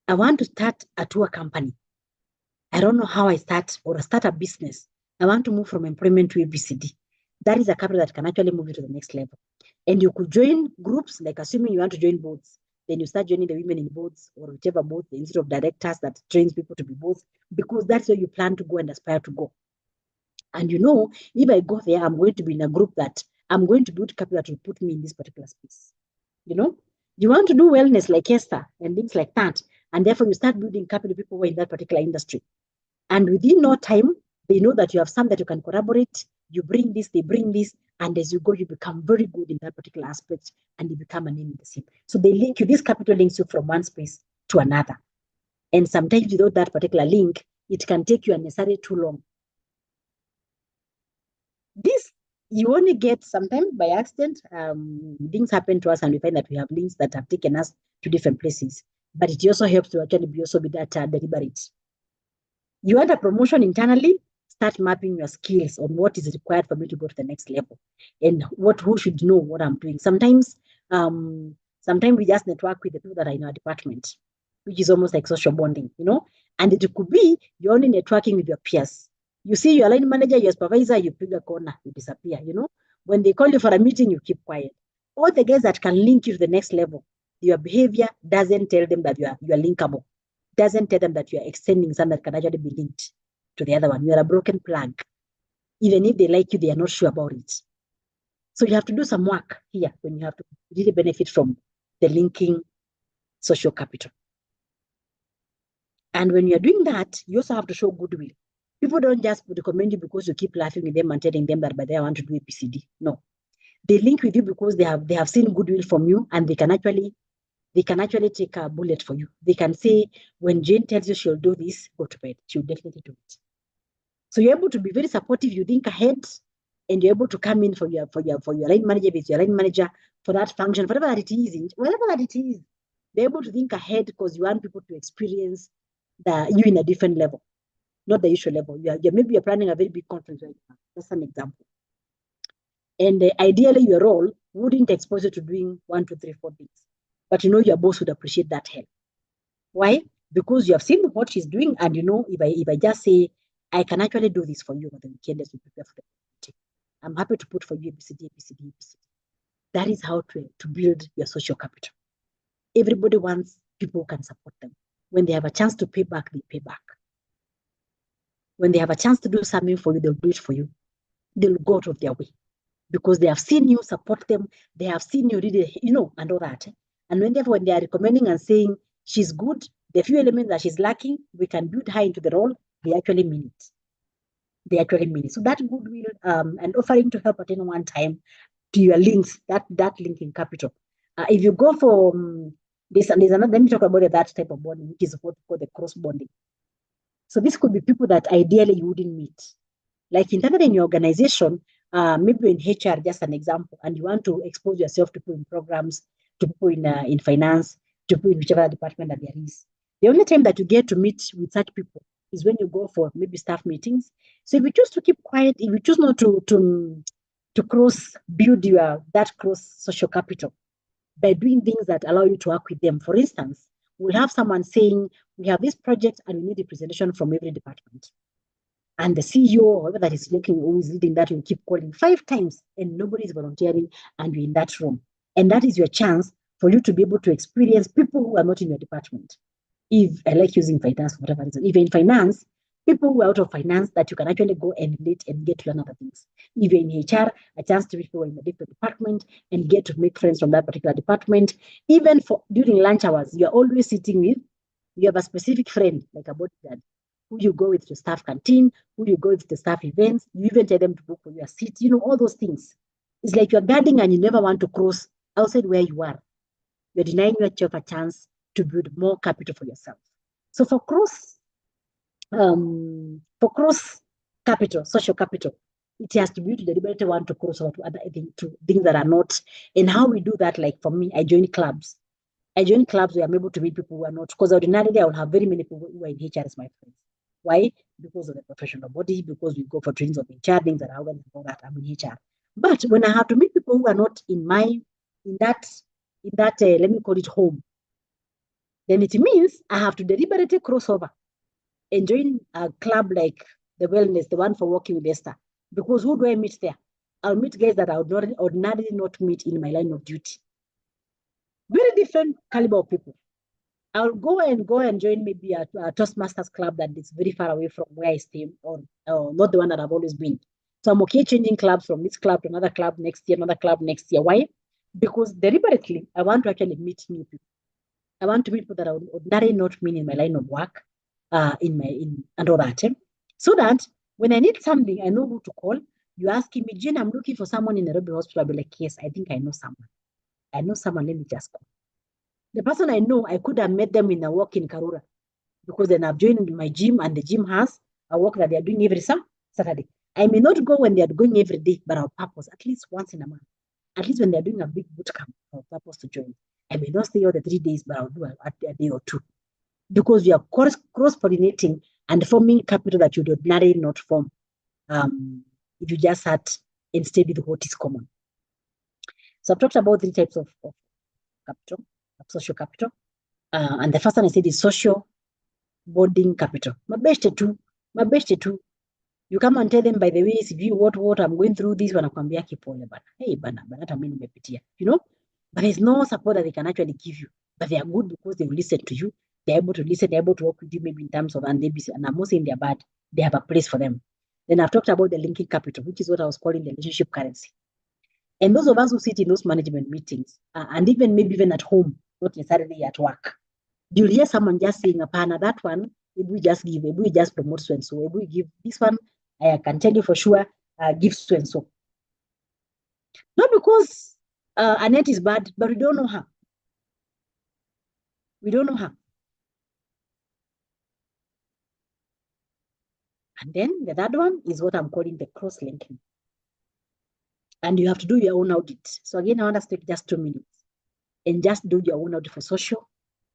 I want to start a tour company. I don't know how I start a business. I want to move from employment to ABCD. That is a capital that can actually move you to the next level. And you could join groups, like assuming you want to join boards, then you start joining the women in boards or whichever board, the institute of directors that trains people to be boards, because that's where you plan to go and aspire to go. And you know, if I go there, I'm going to be in a group that I'm going to build capital that will put me in this particular space. You know, you want to do wellness like Esther and things like that. And therefore you start building capital people who are in that particular industry. And within no time, they know that you have some that you can collaborate. You bring this, they bring this. And as you go, you become very good in that particular aspect and you become a name in the scene. So they link you, this capital links you from one space to another. And sometimes without that particular link, it can take you unnecessarily too long. This you only get sometimes by accident. Things happen to us and we find that we have links that have taken us to different places. But it also helps to actually be that deliberate. You want a promotion internally, start mapping your skills on what is required for me to go to the next level and who should know what I'm doing. Sometimes we just network with the people that are in our department, which is almost like social bonding, you know, and it could be you're only networking with your peers. You see your line manager, your supervisor, you pick a corner, you disappear, you know. When they call you for a meeting, you keep quiet. All the guys that can link you to the next level, your behavior doesn't tell them that you are linkable. Doesn't tell them that you are extending something that can actually be linked to the other one. You are a broken plug. Even if they like you, they are not sure about it. So you have to do some work here when you have to really benefit from the linking social capital. And when you're doing that, you also have to show goodwill. People don't just recommend you because you keep laughing with them and telling them that, but they want to do a PCD. No. They link with you because they have seen goodwill from you and they can actually take a bullet for you. They can say, when Jane tells you she'll do this, go to bed. She'll definitely do it. So you're able to be very supportive. You think ahead, and you're able to come in for your line manager, with your line manager for that function, whatever that it is. They're able to think ahead because you want people to experience you in a different level, not the usual level. Maybe you're planning a very big conference right now. That's an example. And ideally, your role wouldn't expose you to doing 1, 2, 3, 4 things. But you know your boss would appreciate that help. Why? Because you have seen what she's doing, and you know, if I just say, I can actually do this for you over the weekend as we prepare for the meeting. I'm happy to put for you ABCD. That is how to build your social capital. Everybody wants people who can support them. When they have a chance to pay back, they pay back. When they have a chance to do something for you, they'll do it for you. They'll go out of their way because they have seen you support them. They have seen you really, you know, and all that. And when they are recommending and saying she's good, the few elements that she's lacking, we can build her into the role. They actually mean it. So that goodwill and offering to help at any one time to your links, that linking capital. If you go for there's another, let me talk about that type of bonding, which is what we call the cross bonding. So this could be people that ideally you wouldn't meet. Like internally in your organization, maybe in HR, just an example, and you want to expose yourself to people in programs, to people in finance, to people in whichever department that there is. The only time that you get to meet with such people is when you go for maybe staff meetings. So if you choose to keep quiet, if you choose not to cross build that cross social capital by doing things that allow you to work with them. For instance, we'll have someone saying, we have this project and we need a presentation from every department. And the CEO or whoever that is looking, who is leading that, will keep calling 5 times and nobody is volunteering and you're in that room. And that is your chance for you to be able to experience people who are not in your department. If I like using finance for whatever reason, if you're in finance, people who are out of finance that you can actually go and relate and get to learn other things. If you're in HR, a chance to meet people in a different department and get to make friends from that particular department. Even for during lunch hours, you're always sitting with, you have a specific friend, like a bodyguard, who you go with to staff canteen, who you go with the staff events, you even tell them to book for your seat, all those things. It's like you're guarding and you never want to cross outside where you are. You're denying yourself a chance to build more capital for yourself. So for cross capital, social capital, it has to be to deliberately want to cross over to other things that are not. And how we do that, like for me, I join clubs. Where I'm able to meet people who are not, because ordinarily I will have very many people who are in HR as my friends. Why? Because of the professional body, because we go for trainings of HR, things that are all that I'm in HR. But when I have to meet people who are not in that let me call it home, then it means I have to deliberately cross over and join a club like the wellness, the one for working with Esther. Because who do I meet there? I'll meet guys that I would not ordinarily not meet in my line of duty. Very different caliber of people. I'll go and join maybe a Toastmasters club that is very far away from where I stay, or not the one that I've always been. So I'm okay changing clubs from this club to another club next year, another club next year. Why? Because deliberately, I want to actually meet new people. I want to meet people that I would ordinarily not meet in my line of work, and all that. So that when I need something, I know who to call. You ask me, Jane, I'm looking for someone in Nairobi Hospital. I'll be like, yes, I think I know someone. Let me just call. The person I know, I could have met them in a walk in Karura, because then I've joined my gym and the gym has a walk that they are doing every Saturday. I may not go when they are going every day, but I'll purpose at least once in a month. At least when they're doing a big boot camp, I'll purpose to join. I may not stay all the 3 days, but I'll do a day or 2. Because we are cross-pollinating and forming capital that you would ordinarily not form if you just sat and stayed with what is common. So I've talked about 3 types of capital, of social capital. And the first one I said is social bonding capital. Mabeshte tu. You come and tell them, by the way, if you what I'm going through this, wanakwambia kipole bana. Hey bana hata mimi nimepitia. But there's no support that they can actually give you. But they are good because they will listen to you. They're able to listen, they're able to work with you maybe in terms of, and I'm not saying they're bad. They have a place for them. Then I've talked about the linking capital, which is what I was calling the relationship currency. And those of us who sit in those management meetings, and even at home, not necessarily at work, you'll hear someone just saying, Apana, that one, if we just promote so and so, if we give this one, I can tell you for sure, give so and so. Not because Annette is bad, but we don't know her. And then the third one is what I'm calling the cross-linking. And you have to do your own audit. So again, I want us to take just 2 minutes and just do your own audit for social,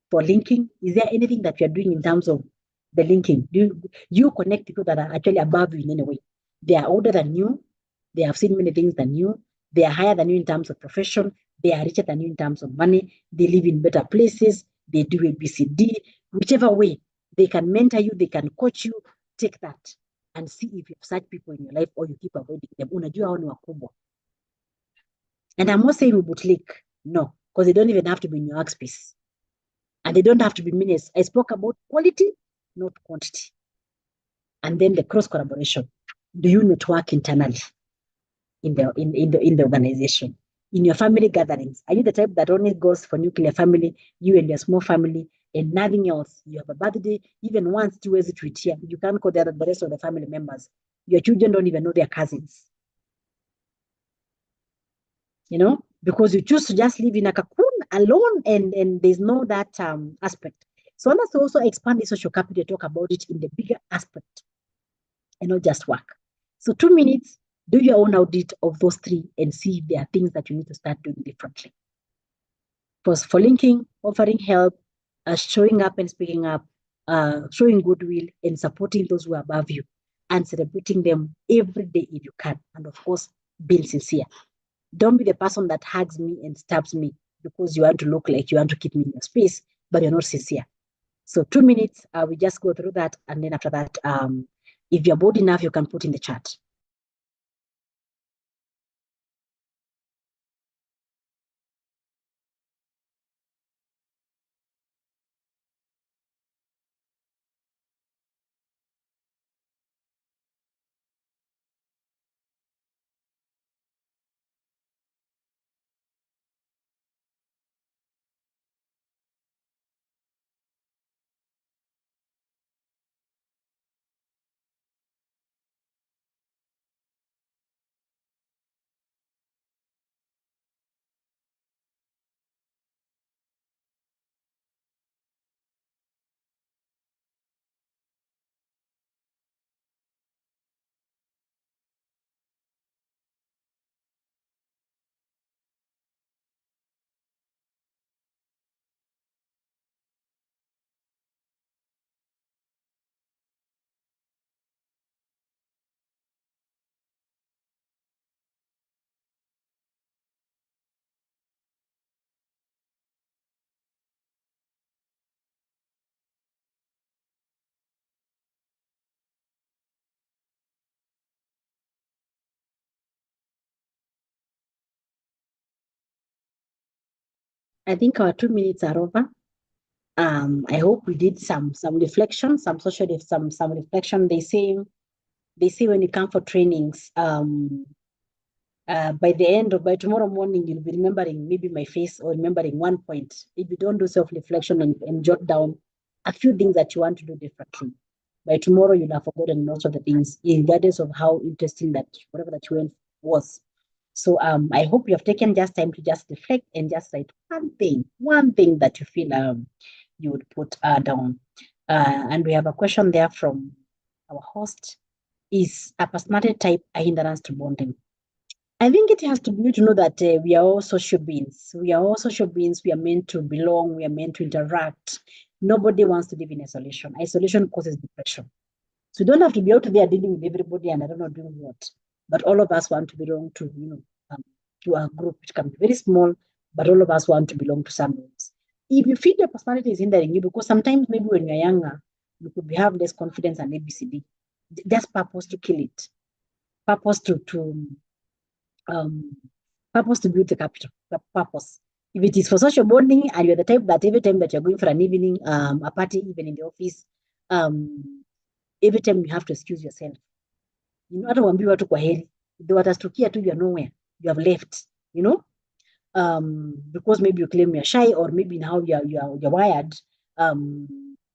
for linking. Is there anything that you're doing in terms of the linking? Do you connect people that are actually above you in any way? They are older than you. They have seen many things than you. They are higher than you in terms of profession. They are richer than you in terms of money. They live in better places. They do ABCD. Whichever way, they can mentor you. They can coach you. Take that and see if you have such people in your life or you keep avoiding them. Unajua hao ni wakubwa. And I'm not saying we bootlick. No, because they don't even have to be in your workspace. And they don't have to be minutes. I spoke about quality, not quantity. And then the cross collaboration. Do you network internally in the organization? In your family gatherings, are you the type that only goes for nuclear family, you and your small family, and nothing else? You have a birthday, even once, 2 ways to it here. You can't call the rest of the family members. Your children don't even know their cousins. because you choose to just live in a cocoon alone, and there's no that aspect. So let's also expand the social capital, talk about it in the bigger aspect and not just work. So 2 minutes, do your own audit of those three and see if there are things that you need to start doing differently. For linking, offering help, showing up and speaking up, showing goodwill and supporting those who are above you, and celebrating them every day if you can. And of course, being sincere. Don't be the person that hugs me and stabs me because you want to look like you want to keep me in your space, but you're not sincere. So 2 minutes, we just go through that. And then after that, if you're bold enough, you can put in the chat. I think our 2 minutes are over. I hope we did some reflection, some reflection. They say when you come for trainings, by the end or by tomorrow morning, you'll be remembering maybe my face or remembering one point. If you don't do self-reflection and jot down a few things that you want to do differently, by tomorrow you'll have forgotten most of the things, regardless of how interesting that whatever that you went was. So I hope you have taken just time to just reflect and just write one thing that you feel you would put down. And we have a question there from our host. Is a personality type a hindrance to bonding? I think it has to be to know that we are all social beings. We are all social beings. We are meant to belong. We are meant to interact. Nobody wants to live in isolation. Isolation causes depression. So you don't have to be out there dealing with everybody and I don't know doing what. But all of us want to belong to, to a group which can be very small, but all of us want to belong to someone. If you feel your personality is hindering you, because sometimes maybe when you're younger, you could have less confidence and ABCD. Just purpose to kill it. Purpose to build the capital, the purpose. If it is for social bonding and you're the type that every time that you're going for an evening, a party, even in the office, every time you have to excuse yourself. Hata uambiwe watu kwa heri. They watastukia tu, you're nowhere. You have left, because maybe you claim you're shy or maybe in how you're wired,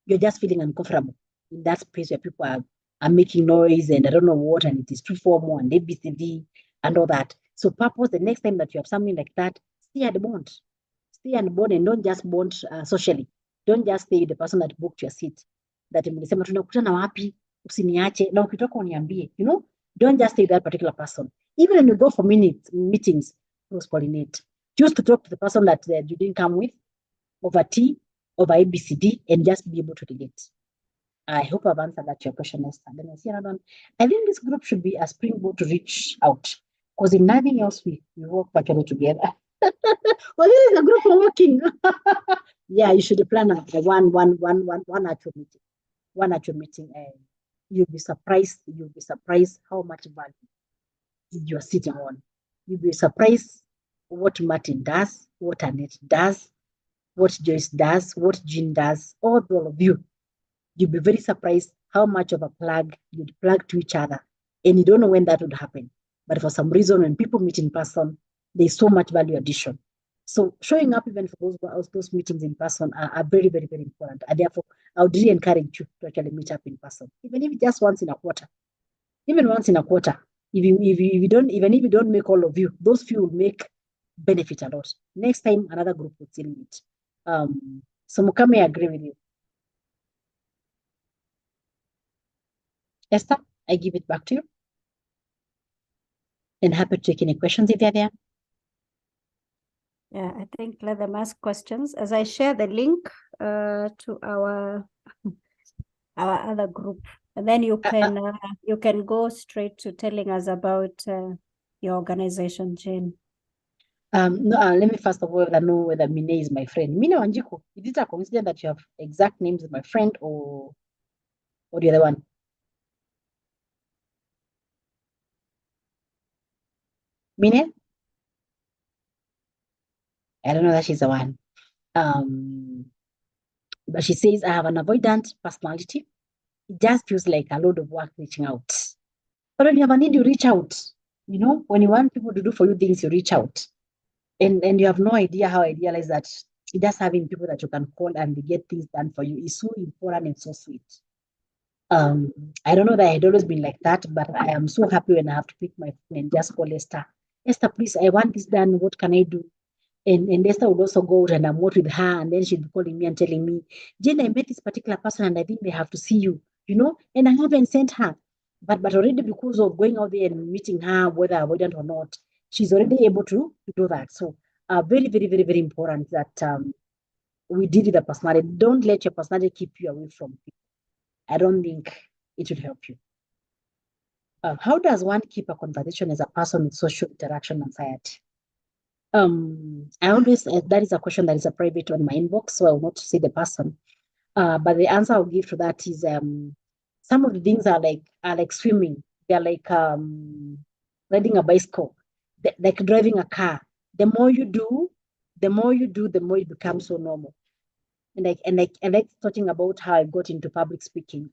you're just feeling uncomfortable in that space where people are making noise and I don't know what, and it is too formal and ABCD and all that. So purpose, the next time that you have something like that, stay at the bond. Stay at the bond and don't just bond socially. Don't just stay with the person that booked your seat. That mlisema tunakutana wapi, usiniache, na ukitoka uniambie, don't just stay with that particular person. Even when you go for meetings, cross-pollinate. Choose to talk to the person that you didn't come with, over T, over ABCD, and just be able to relate. I hope I've answered that your question, Esther. Then I see another one. I think this group should be a springboard to reach out, because in nothing else we work virtually together. Well, this is a group for working. Yeah, you should plan a one actual meeting. One actual meeting, and you'll be surprised. You'll be surprised how much value you're sitting on. You'll be surprised what Martin does, what Annette does, what Joyce does, what Jean does, all of you. You'll be very surprised how much of a plug you'd plug to each other. And you don't know when that would happen. But for some reason, when people meet in person, there's so much value addition. So showing up even for those meetings in person are very, very, very important. And therefore, I would really encourage you to actually meet up in person, even if just once in a quarter. Even once in a quarter. Even if you don't make all of you, those few will make benefit a lot. Next time, another group will still meet. So Mukame, I agree with you. Esther, I give it back to you. And happy to take any questions if they're there. Yeah, I think let them ask questions as I share the link to our other group, and then you can go straight to telling us about your organization, Jane. No, let me first of all know whether Mine is my friend. Mine Wanjiku, is it a coincidence that you have exact names of my friend or the other one? Mine? I don't know that she's the one. But she says I have an avoidant personality. It just feels like a load of work reaching out. But when you have a need, you reach out. You know, when you want people to do for you things, you reach out. And you have no idea how I realize that just having people that you can call and they get things done for you is so important and so sweet. I don't know that I had always been like that, but I am so happy when I have to pick my phone and just call Esther. Esther, please, I want this done. What can I do? And Esther would also go out and I'm out with her, and then she'd be calling me and telling me, Jane, I met this particular person and I think they have to see you, you know, and I haven't sent her. But already because of going out there and meeting her, whether avoidant or not, she's already able to do that. So very, very, very, very important that we deal with the personality. Don't let your personality keep you away from people. I don't think it will help you. How does one keep a conversation as a person with social interaction anxiety? I always, that is a question that is a private on my inbox, so I will not say the person. But the answer I'll give to that is some of the things are like swimming. They're like riding a bicycle, like driving a car. The more you do, the more it becomes so normal. And I like talking about how I got into public speaking.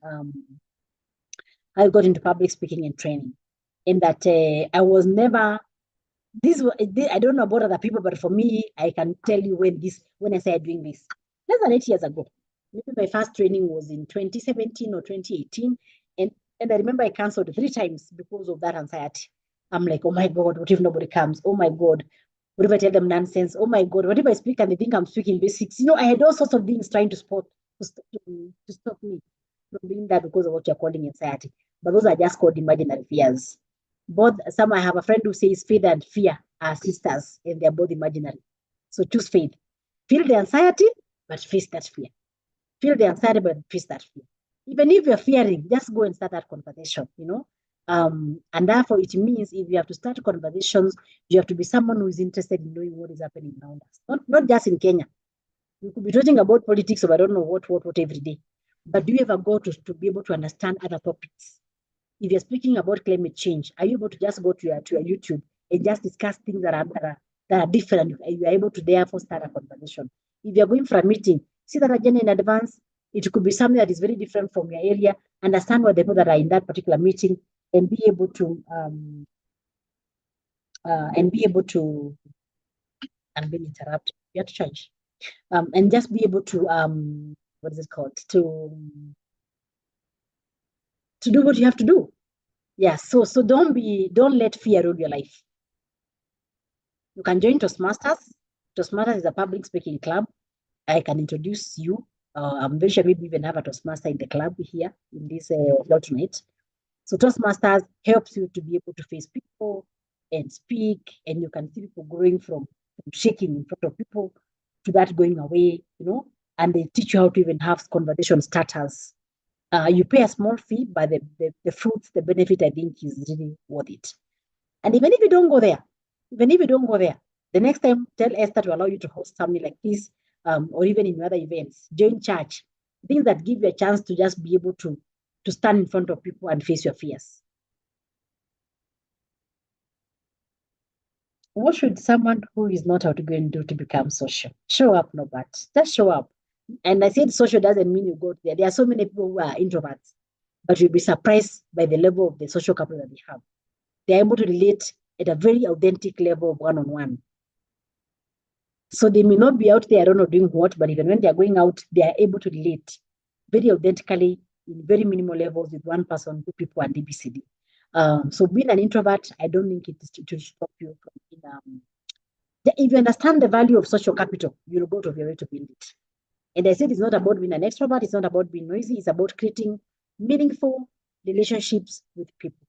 I got into public speaking and training, in that I was never I don't know about other people, but for me, I can tell you when I started doing this less than 8 years ago. Maybe my first training was in 2017 or 2018, and I remember I cancelled 3 times because of that anxiety. I'm like, oh my God, what if nobody comes? Oh my God, what if I tell them nonsense? Oh my God, what if I speak and they think I'm speaking basics? You know, I had all sorts of things trying to stop me from doing that because of what you're calling anxiety. But those are just called imaginary fears. I have a friend who says faith and fear are sisters and they're both imaginary. So choose faith. Feel the anxiety, but face that fear. Feel the anxiety, but face that fear. Even if you're fearing, just go and start that conversation, you know. And therefore, it means if you have to start conversations, you have to be someone who is interested in knowing what is happening around us. Not just in Kenya. You could be talking about politics or I don't know what every day. But do you ever go to be able to understand other topics? If you're speaking about climate change, are you able to just go to your YouTube and just discuss things that are different? You are able to therefore start a conversation. If you're going for a meeting, see that agenda in advance. It could be something that is very different from your area. Understand what the people that are in that particular meeting and be able to I'm being interrupted. You have to change. And just be able to what is it called? To do what you have to do. Yeah, so don't let fear rule your life. You can join Toastmasters. Toastmasters is a public speaking club. I can introduce you. I'm very sure maybe even have a Toastmaster in the club here in this alternate. So Toastmasters helps you to be able to face people and speak, and you can see people growing from shaking in front of people to that going away, you know, and they teach you how to even have conversation starters. You pay a small fee, but the fruits, the benefit, I think is really worth it. And even if you don't go there, the next time tell Esther to allow you to host something like this, or even in other events, join church, things that give you a chance to just be able to stand in front of people and face your fears. What should someone who is not outgoing do to become social? Show up, no but just show up. And I said social doesn't mean you go there. There are so many people who are introverts, but you'll be surprised by the level of the social capital that they have. They're able to relate at a very authentic level of one-on-one. So they may not be out there, I don't know, doing what, but even when they're going out, they are able to relate very authentically in very minimal levels with one person, 2 people, and ABCD. So being an introvert, I don't think it will stop you from being If you understand the value of social capital, you'll go to your way to build it. And I said it's not about being an extrovert, it's not about being noisy, it's about creating meaningful relationships with people.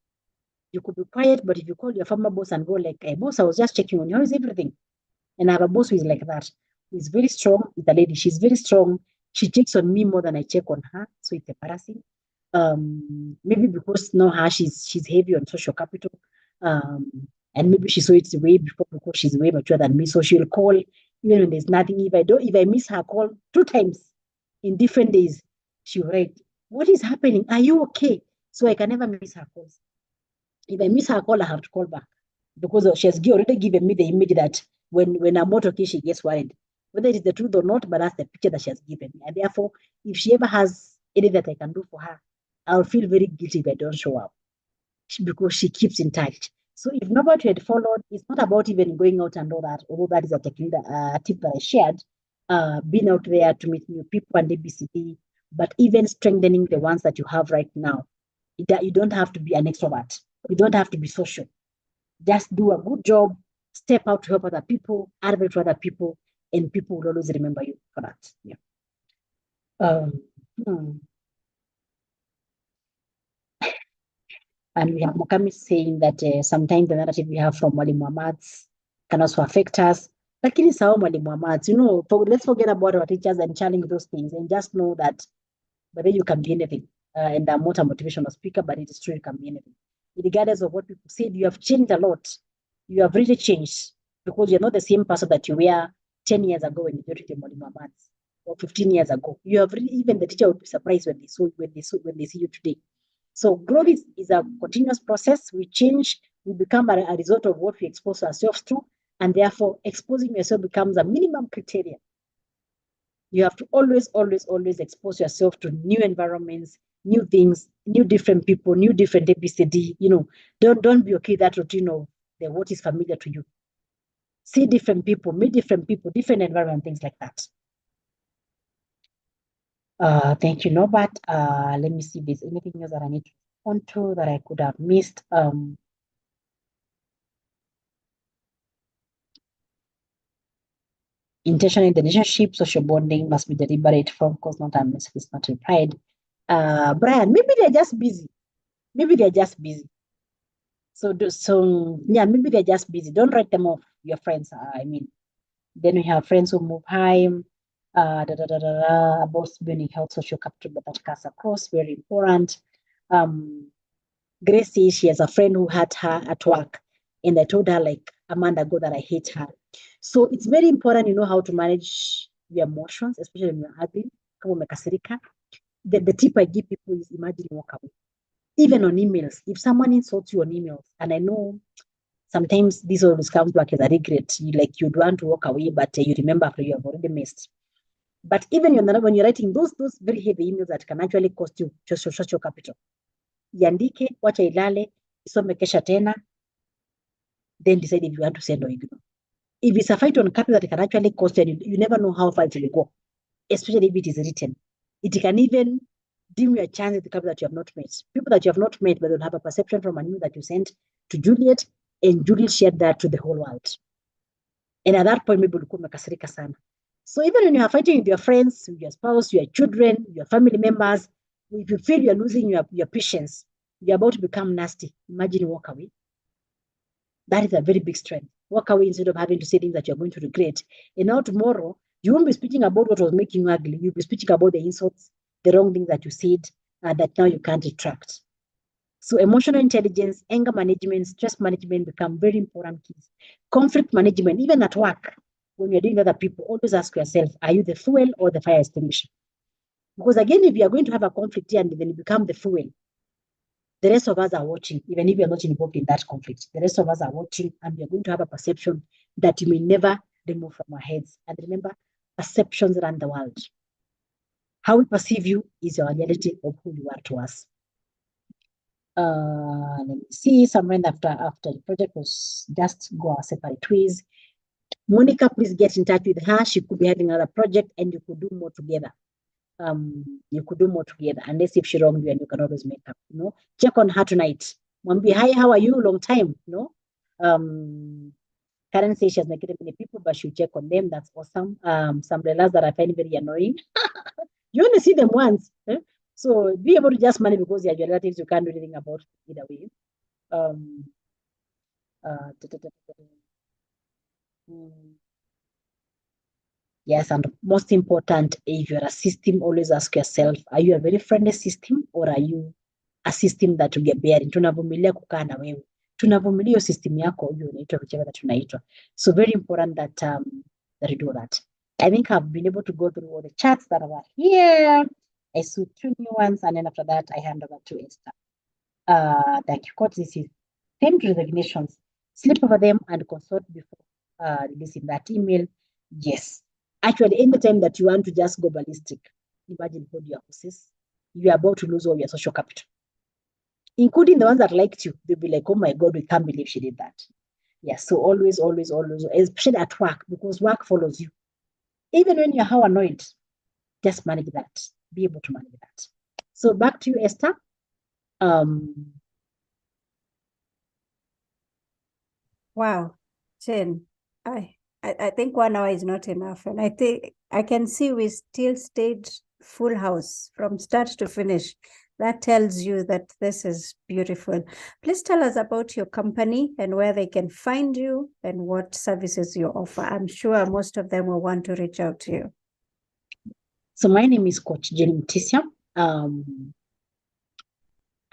You could be quiet, but if you call your former boss and go like, hey, boss, I was just checking on you, how is everything? And I have a boss who is like that, who is very strong. It's a lady, she's very strong. She checks on me more than I check on her, so it's embarrassing. Maybe because now her, she's heavy on social capital. And maybe she saw it way before because she's way mature than me. So she'll call even when there's nothing. If I miss her call 2 times in different days, she'll write, what is happening? Are you okay? So I can never miss her calls. If I miss her call, I have to call back because she has already given me the image that when I'm not okay, she gets worried. Whether it is the truth or not, but that's the picture that she has given me. And therefore, if she ever has anything that I can do for her, I'll feel very guilty if I don't show up because she keeps in touch. So if nobody had followed, it's not about even going out and all that, although that is a tip that I shared, being out there to meet new people and ABCD, but even strengthening the ones that you have right now. You don't have to be an extrovert. You don't have to be social. Just do a good job, step out to help other people, advocate for other people, and people will always remember you for that. Yeah. And we have Mokami saying that sometimes the narrative we have from Mwalimu Ahmad's can also affect us. Lakini sawa Mwalimu Ahmad's, let's forget about our teachers and challenge those things and just know that, but then you can be anything. And I'm not a motivational speaker, but it is true, you can be anything. Regardless of what people said, you have changed a lot. You have really changed because you're not the same person that you were 10 years ago when you joined the Mwalimu Ahmad's or 15 years ago. You have really, even the teacher would be surprised when they see you today. So growth is a continuous process. We change, we become a result of what we expose ourselves to, and therefore exposing yourself becomes a minimum criteria. You have to always, always, always expose yourself to new environments, new things, new different people, new different ABCD. Don't be okay that routine of what is familiar to you. See different people, meet different people, different environment, things like that. Thank you, Norbert. Let me see if there's anything else that I need to respond to that I could have missed. Intention in the relationship, social bonding must be deliberate, from course, not a message is not replied. Brian, maybe they're just busy. So yeah, maybe they're just busy. Don't write them off, your friends. Then we have friends who move high. About building health, social capital, but that cuts across, very important. Grace says she has a friend who had her at work, and I told her like a month ago that I hate her. So it's very important you know how to manage your emotions, especially when you're ugly. The tip I give people is imagine walk away. Even on emails, if someone insults you on emails, and I know sometimes this always comes back as a regret, you'd want to walk away, but you remember after you have already missed. But even when you're writing those very heavy emails that can actually cost you just your social capital, iandike, wacha ilale, isome kesha tena, then decide if you want to send or ignore. If it's a fight on capital that can actually cost you never know how far it will go, especially if it is written. It can even dim your chance at the capital that you have not met. People that you have not met, but they'll have a perception from an email that you sent to Juliet, and Juliet shared that to the whole world. And at that point, maybe ulikuwa umekasirika sana. So even when you are fighting with your friends, with your spouse, your children, your family members, if you feel you're losing your patience, you're about to become nasty, imagine you walk away. That is a very big strength. Walk away instead of having to say things that you're going to regret. And now tomorrow, you won't be speaking about what was making you ugly. You'll be speaking about the insults, the wrong things that you said, that now you can't retract. So emotional intelligence, anger management, stress management become very important keys. Conflict management, even at work, when you're dealing with other people, always ask yourself, are you the fuel or the fire extinguisher? Because again, if you are going to have a conflict here and then you become the fuel, the rest of us are watching, even if you're not involved in that conflict. The rest of us are watching, and we're going to have a perception that you may never remove from our heads. And remember, perceptions run the world. How we perceive you is your reality of who you are to us. Let me see, somewhere after the project was just go our separate ways. Monica, please get in touch with her. She could be having another project and you could do more together. Unless if she wronged you, and you can always make up, check on her tonight. Mwambi, hi, how are you? Long time, Karen says she has negated many people, but she'll check on them. That's awesome. Some umbrellas that I find very annoying. You only see them once. So be able to just manage because they're your relatives, you can't do anything about it either way. Yes, and most important, if you're a system, always ask yourself, are you a very friendly system or are you a system that you get bearing? Tunavumilia kukaa na wewe. Tunavumilia hiyo system yako, hiyo inaitwa whichever that tunaitwa. So very important that that you do that. I think I've been able to go through all the charts that are here. I saw 2 new ones, and then after that, I hand over to Esther. Thank you, Coach. This is themed resignations. Sleep over them and consult before releasing that email. Yes. Actually, anytime that you want to just go ballistic, imagine hold your horses. You are about to lose all your social capital, including the ones that liked you. They'll be like, oh my God, we can't believe she did that. Yes. So always, especially at work, because work follows you. Even when you're how annoyed, just manage that. Be able to manage that. So back to you, Esther. Wow, Jane, I think 1 hour is not enough. And I think I can see we still stayed full house from start to finish. That tells you that this is beautiful. Please tell us about your company and where they can find you and what services you offer. I'm sure most of them will want to reach out to you. So my name is Coach Jenny Mutisia.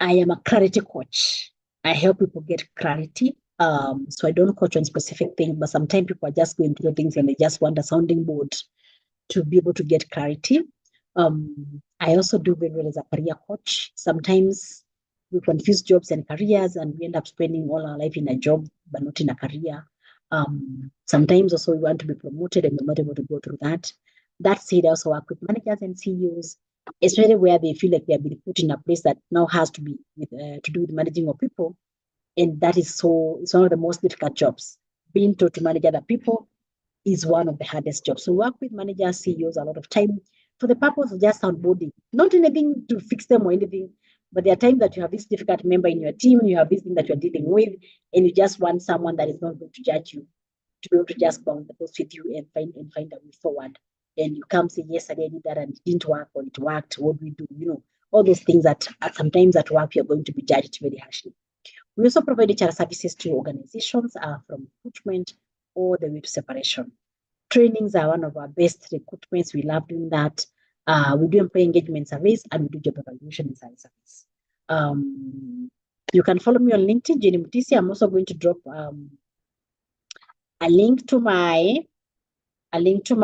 I am a clarity coach. I help people get clarity. So I don't coach on specific things, but sometimes people are just going through things and they just want a sounding board to be able to get clarity. I also do very well as a career coach. Sometimes we confuse jobs and careers and we end up spending all our life in a job, but not in a career. Sometimes also we want to be promoted and we're not able to go through that. That said, I also work with managers and CEOs, especially where they feel like they have been put in a place that now has to be with, to do with managing of people. And that is it's one of the most difficult jobs. Being taught to manage other people is one of the hardest jobs. So work with managers, CEOs a lot of time for the purpose of just onboarding, not anything to fix them or anything, but there are times that you have this difficult member in your team, you have this thing that you're dealing with, and you just want someone that is not going to judge you, to be able to just bounce the post with you and find a way forward. And you come say, yes, I did that and it didn't work, or it worked. What do we do? You know, all those things that sometimes at work you're going to be judged very harshly. We also provide HR services to organizations from recruitment all the way to separation. Trainings are one of our best recruitments. We love doing that. We do employee engagement surveys and we do job evaluation and service. You can follow me on LinkedIn, Jenny Mutisia. I'm also going to drop a link to my LinkedIn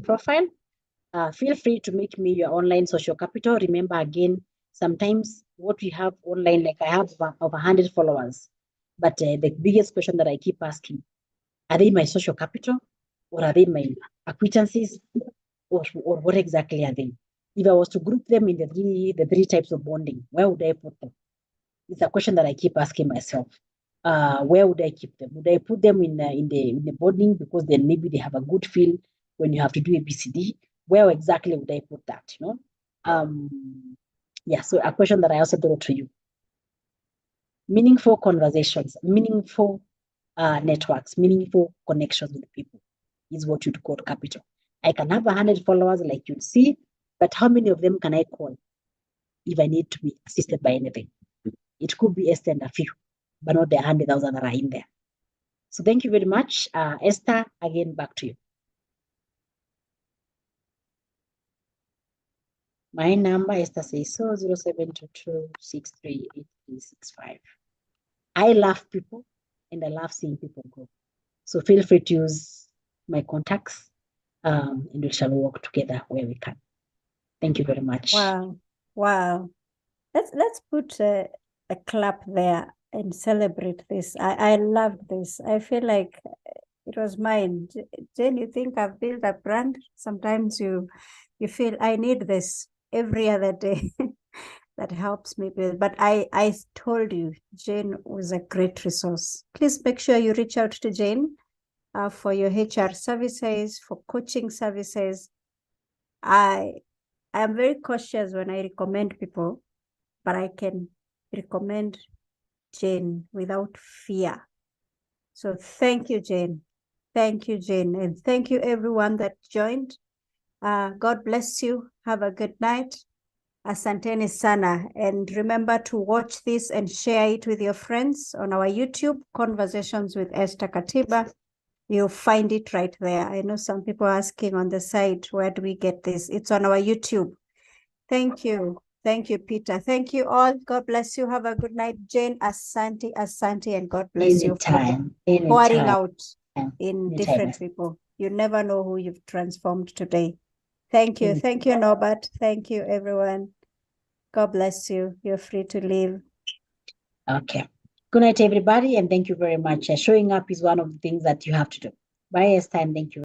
profile. Feel free to make me your online social capital. Remember again, sometimes what we have online, like I have over 100 followers, but the biggest question that I keep asking, are they my social capital or are they my acquaintances or what exactly are they? If I was to group them in the three types of bonding, where would I put them? It's a question that I keep asking myself. Where would I keep them? Would I put them in the bonding because then maybe they have a good feel when you have to do ABCD? Where exactly would I put that? You know, yeah. So a question that I also throw to you: meaningful conversations, meaningful networks, meaningful connections with people is what you'd call capital. I can have 100 followers, like you'd see, but how many of them can I call if I need to be assisted by anything? It could be Esther and a few, but not the 100,000 that are in there. So thank you very much. Esther, again, back to you. My number, Esther says so, 0722638365. I love people and I love seeing people grow. So feel free to use my contacts and we shall work together where we can. Thank you very much. Wow. Wow. Let's put a clap there and celebrate this. I love this. I feel like it was mine. Jane, you think I've built a brand? Sometimes you feel I need this every other day. That helps me build. But I told you, Jane was a great resource. Please make sure you reach out to Jane for your HR services, for coaching services. I am very cautious when I recommend people, but I can recommend Jane, without fear. So thank you, Jane. Thank you, Jane. And thank you, everyone that joined. God bless you. Have a good night. Asanteni sana. And remember to watch this and share it with your friends on our YouTube, Conversations with Esther Katiba. You'll find it right there. I know some people are asking on the side, where do we get this? It's on our YouTube. Thank you. Thank you, Peter. Thank you all. God bless you. Have a good night. Jane, Asante, and God bless you for pouring out in different people. You never know who you've transformed today. Thank you. Thank you, Norbert. Thank you, everyone. God bless you. You're free to leave. Okay. Good night, everybody, and thank you very much. Showing up is one of the things that you have to do. Bye, Esther, and thank you.